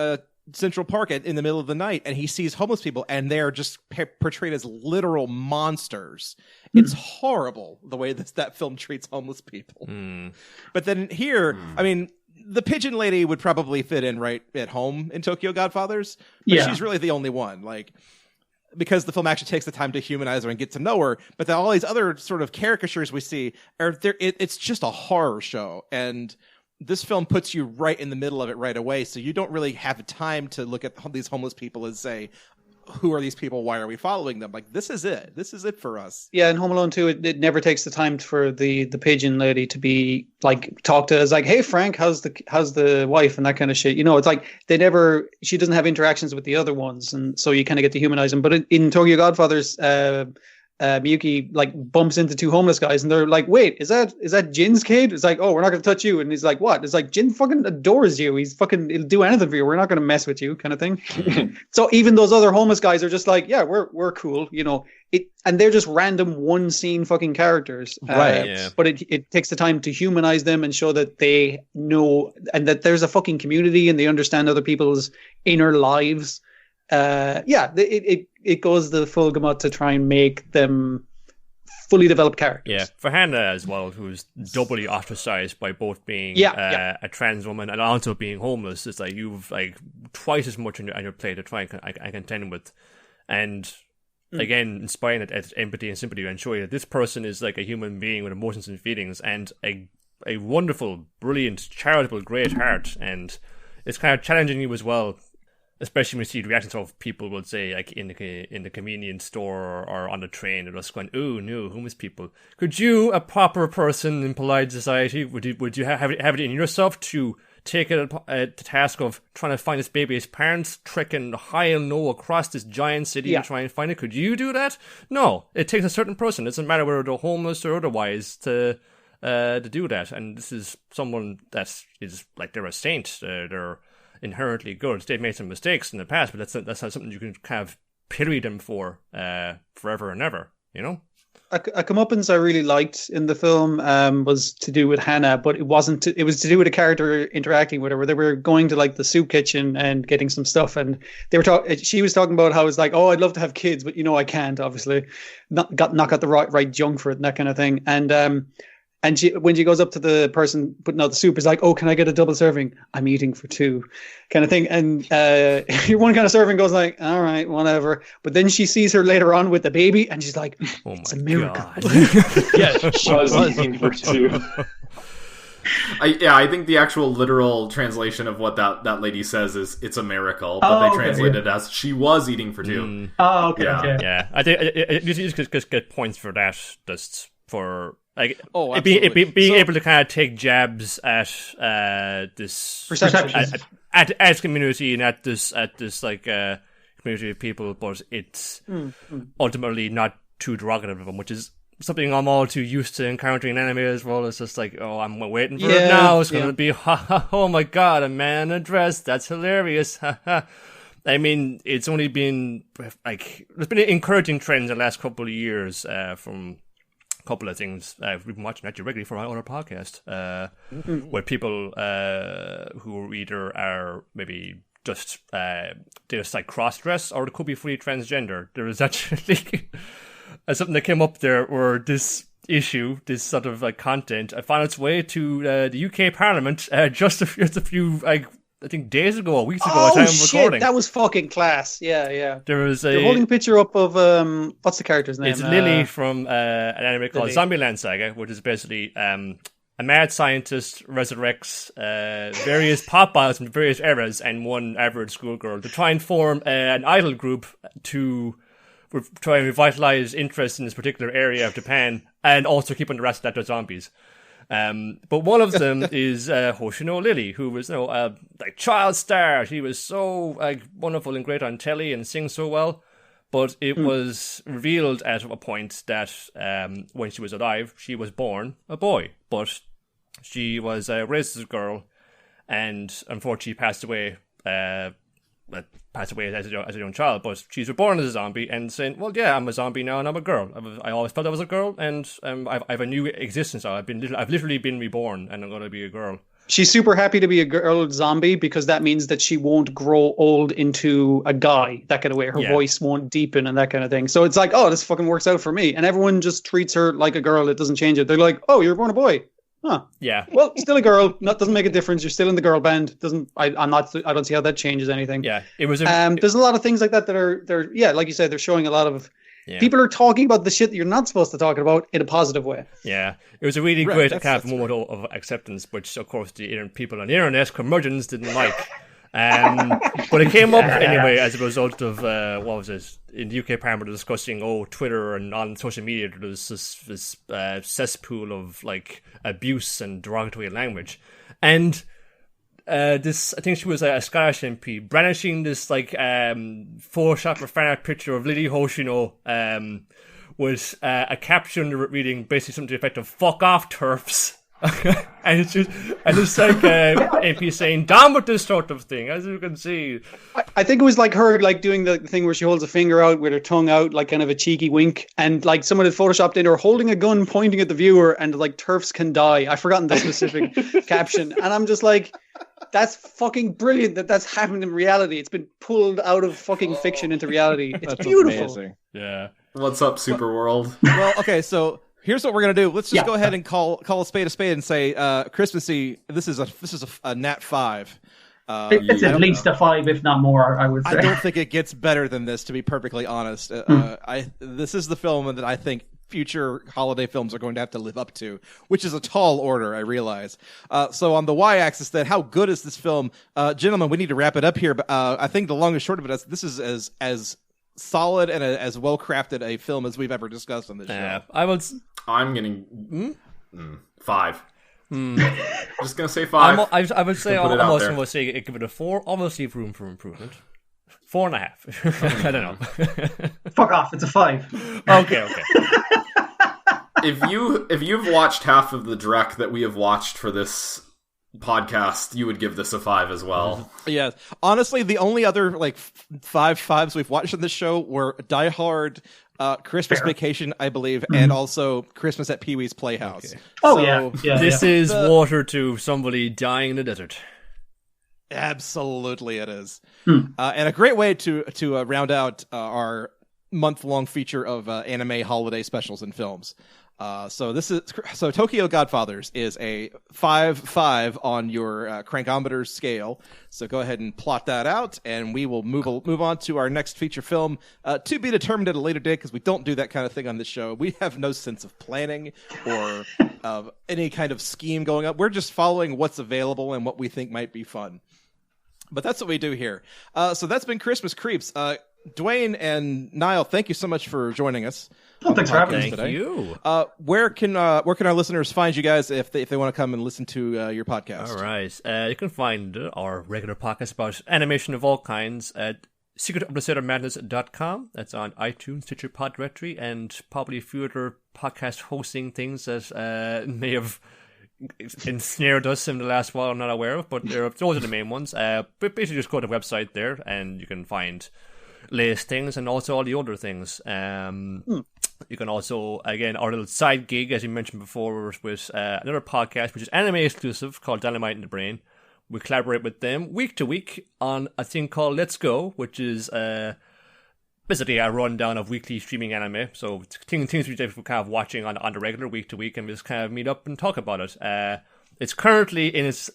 Central Park in the middle of the night and he sees homeless people and they're just portrayed as literal monsters. It's horrible the way that film treats homeless people. But then here, I mean, the pigeon lady would probably fit in right at home in Tokyo Godfathers, but she's really the only one, like, because the film actually takes the time to humanize her and get to know her. But then all these other sort of caricatures we see are there. It's just a horror show, and this film puts you right in the middle of it right away. So you don't really have time to look at these homeless people and say, who are these people? Why are we following them? Like, this is it. This is it for us. Yeah, in Home Alone 2, it never takes the time for the pigeon lady to be like, talk to us like, hey Frank, how's the wife and that kind of shit. You know, it's like she doesn't have interactions with the other ones, and so you kind of get to humanize them. But in Tokyo Godfathers, Miyuki like bumps into two homeless guys and they're like, wait, is that Jin's kid? It's like, oh, we're not going to touch you. And he's like, what? It's like, Jin fucking adores you. He'll do anything for you. We're not going to mess with you, kind of thing. So even those other homeless guys are just like, yeah, we're cool, you know. And they're just random one scene fucking characters, right? But it takes the time to humanize them and show that they know and that there's a fucking community and they understand other people's inner lives. It goes the full gamut to try and make them fully developed characters. Yeah, for Hannah as well, who's doubly ostracized by both being a trans woman and also being homeless. It's like you've like twice as much on your plate to try and contend with, and again inspiring that empathy and sympathy and showing that this person is like a human being with emotions and feelings and a wonderful, brilliant, charitable, great heart, and it's kind of challenging you as well. Especially when you see reactions of people would say, like in the convenience store or on the train, they're just going, "Oh no, homeless people." Could you, a proper person in polite society, would you have it in yourself to take the task of trying to find this baby's parents, trekking high and low across this giant city to try and find it? Could you do that? No, it takes a certain person. It doesn't matter whether they're homeless or otherwise to do that. And this is someone that is like they're a saint. They're inherently good. They've made some mistakes in the past, but that's not something you can kind of pity them for forever and ever. you know. A comeuppance I really liked in the film was to do with Hannah, but it wasn't. It was to do with a character interacting with her, where they were going to like the soup kitchen and getting some stuff, and they were she was talking about how it's like, oh, I'd love to have kids, but I can't. Obviously, not got the right junk for it and that kind of thing. And when she goes up to the person putting out the soup, is like, oh, can I get a double serving? I'm eating for two, kind of thing. And your one kind of serving goes like, all right, whatever. But then she sees her later on with the baby, and she's like, it's a miracle. Yeah, she was eating for two. I think the actual literal translation of what that lady says is "it's a miracle," but they translate it as "she was eating for two." Oh, okay, yeah. I think you just get points for that, just for. Like being able to kind of take jabs at this at community and at this like community of people, but it's ultimately not too derogative of them, which is something I'm all too used to encountering in anime as well. It's just like, oh, I'm waiting for it now. It's going to be, oh my god, a man in a dress. That's hilarious. I mean, it's only been like there's been encouraging trends in the last couple of years from. Couple of things we've been watching actually regularly for our other podcast, where people who either are maybe just they just like cross dress or they could be fully transgender. There was actually something that came up there where this issue, this sort of like content, found its way to the UK Parliament just a few like. I think days ago, or weeks ago, at the time of recording. That was fucking class. Yeah. There was They're holding a picture up of what's the character's name? It's Lily from an anime called Zombieland Saga, which is basically a mad scientist resurrects various pop idols from various eras and one average schoolgirl to try and form an idol group to try and revitalize interest in this particular area of Japan and also keep on the rest of that to zombies. But one of them is Hoshino Lily, who was, like child star. She was so like wonderful and great on telly and sings so well. But it was revealed at a point that when she was alive, she was born a boy. But she was raised as a girl, and unfortunately passed away. As a young child, but she's reborn as a zombie and saying, well, yeah, I'm a zombie now and I'm a girl. I always felt I was a girl, and I have a new existence. I've literally been reborn, and I'm going to be a girl. She's super happy to be a girl zombie because that means that she won't grow old into a guy, that kind of way. Her voice won't deepen and that kind of thing. So it's like, oh, this fucking works out for me. And everyone just treats her like a girl. It doesn't change it. They're like, oh, you're born a boy. Huh. Yeah. Well, still a girl. Doesn't make a difference. You're still in the girl band. I don't see how that changes anything. Yeah. It was. There's a lot of things like that are like you said, they're showing a lot of. Yeah. People are talking about the shit that you're not supposed to talk about in a positive way. Yeah, it was a really great kind of moment of acceptance, which of course the people on the internet, curmudgeons, didn't like. But it came up anyway as a result of what was it in the UK Parliament discussing Twitter and on social media there's this cesspool of like abuse and derogatory language, and this I think she was a Scottish MP brandishing this like Photoshop or fan art picture of Lily Hoshino with a caption reading basically something to the effect of "fuck off turfs." and it's like MP saying down with this sort of thing, as you can see. I think it was like her like doing the thing where she holds a finger out with her tongue out, like kind of a cheeky wink, and like someone had photoshopped in her holding a gun pointing at the viewer and like turfs can die. I've forgotten the specific caption, and I'm just like, that's fucking brilliant that's happened in reality. It's been pulled out of fucking fiction into reality. It's beautiful. Amazing. Yeah. What's up, Superworld? Well, okay, so here's what we're gonna do. Let's just go ahead and call a spade and say Christmassy. This is a Nat 5. It's at least a 5, if not more. I would say. I don't think it gets better than this, to be perfectly honest. This is the film that I think future holiday films are going to have to live up to, which is a tall order, I realize. So on the y-axis, then, how good is this film, gentlemen? We need to wrap it up here, but I think the long and short of it is this is as solid and as well crafted a film as we've ever discussed on this show. I'm getting 5. Just gonna say 5. I would say almost going to say give it a 4. Almost leave room for improvement. 4.5. I don't know. Fuck off! It's a 5. Okay. If you've watched half of the direct that we have watched for this podcast, you would give this a 5 as well. Yeah, honestly, the only other like 5 5s we've watched on this show were Die Hard, Christmas Vacation, I believe, and also Christmas at Pee-wee's Playhouse. Okay. Oh, yeah. This is water to somebody dying in the desert. Absolutely, it is. And a great way to round out our month-long feature of anime holiday specials and films. So Tokyo Godfathers is a 5-5 on your crankometer scale. So go ahead and plot that out, and we will move on to our next feature film, to be determined at a later date, because we don't do that kind of thing on this show. We have no sense of planning or any kind of scheme going up. We're just following what's available and what we think might be fun. But that's what we do here. So that's been Christmas Creeps. Dwayne and Niall, thank you so much for joining us. Oh, thanks for having us today. Thank you. Where can our listeners find you guys if they want to come and listen to your podcast? All right. You can find our regular podcast about animation of all kinds at secretofthesailormadness.com. That's on iTunes, Stitcher, Pod Directory, and probably a few other podcast hosting things that may have ensnared us in the last while I'm not aware of, but those are the main ones. But basically just go to the website there and you can find latest things and also all the older things. You can also, again, our little side gig, as you mentioned before, with another podcast which is anime exclusive called Dynamite in the Brain. We collaborate with them week to week on a thing called Let's Go, which is basically a rundown of weekly streaming anime. So things we kind of watching on the regular week to week, and we just kind of meet up and talk about it. It's currently in its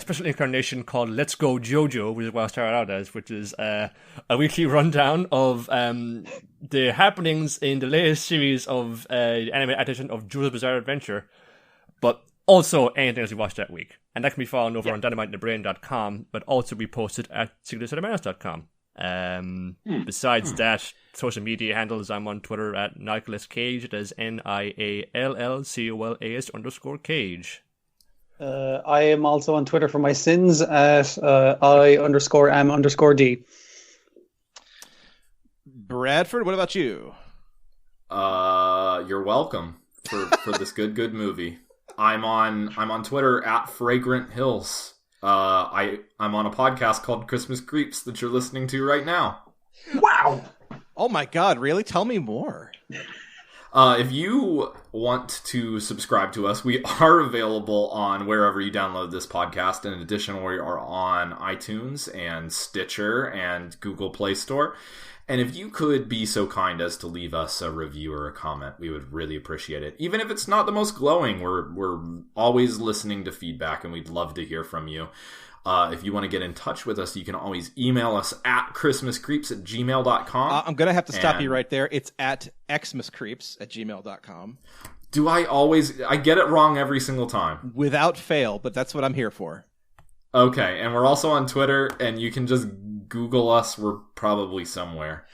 special incarnation called Let's Go JoJo, which is what I started out as, which is a weekly rundown of the happenings in the latest series of anime adaptation of JoJo's Bizarre Adventure, but also anything else we watched that week. And that can be found over on dynamiteinthebrain.com, but also be posted at secretofthesailormadness.com. Besides that, social media handles, I'm on Twitter at Nicholas Cage. That is NIALLCOLAS_Cage. I am also on Twitter for my sins at I_am_D. Bradford, what about you? You're welcome for this good movie. I'm on Twitter at Fragrant Hills. I'm on a podcast called Christmas Creeps that you're listening to right now. Wow! Oh my God! Really? Tell me more. If you want to subscribe to us, we are available on wherever you download this podcast. In addition, we are on iTunes and Stitcher and Google Play Store. And if you could be so kind as to leave us a review or a comment, we would really appreciate it. Even if it's not the most glowing, we're always listening to feedback, and we'd love to hear from you. If you want to get in touch with us, you can always email us at christmascreeps@gmail.com. I'm going to have to stop you right there. It's at xmascreeps@gmail.com. Do I get it wrong every single time. Without fail, but that's what I'm here for. Okay, and we're also on Twitter, and you can just Google us. We're probably somewhere.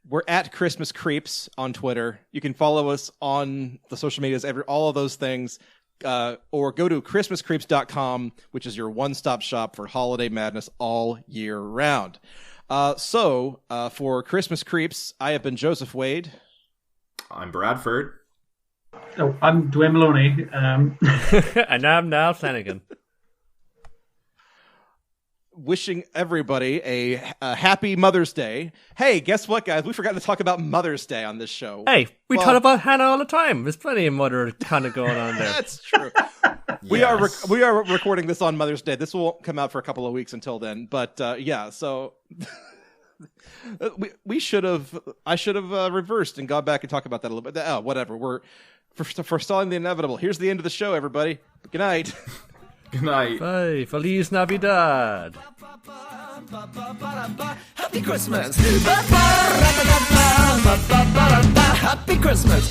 We're at Christmas Creeps on Twitter. You can follow us on the social medias, all of those things. Or go to christmascreeps.com, which is your one-stop shop for holiday madness all year round. So for Christmas Creeps, I have been Joseph Wade. I'm Bradford. Oh, I'm Dwayne Moloney. And I'm Niall Flanagan. Wishing everybody a happy Mother's Day. Hey, guess what, guys? We forgot to talk about Mother's Day on this show. Hey, we talk about Hannah all the time. There's plenty of mother kind of going on there. That's true. We are recording this on Mother's Day. This will come out for a couple of weeks until then. But yeah, so I should have reversed and gone back and talk about that a little bit. Oh, whatever. We're forestalling the inevitable. Here's the end of the show, everybody. Good night. Good night. Bye. Feliz Navidad. Happy Christmas. Happy Christmas.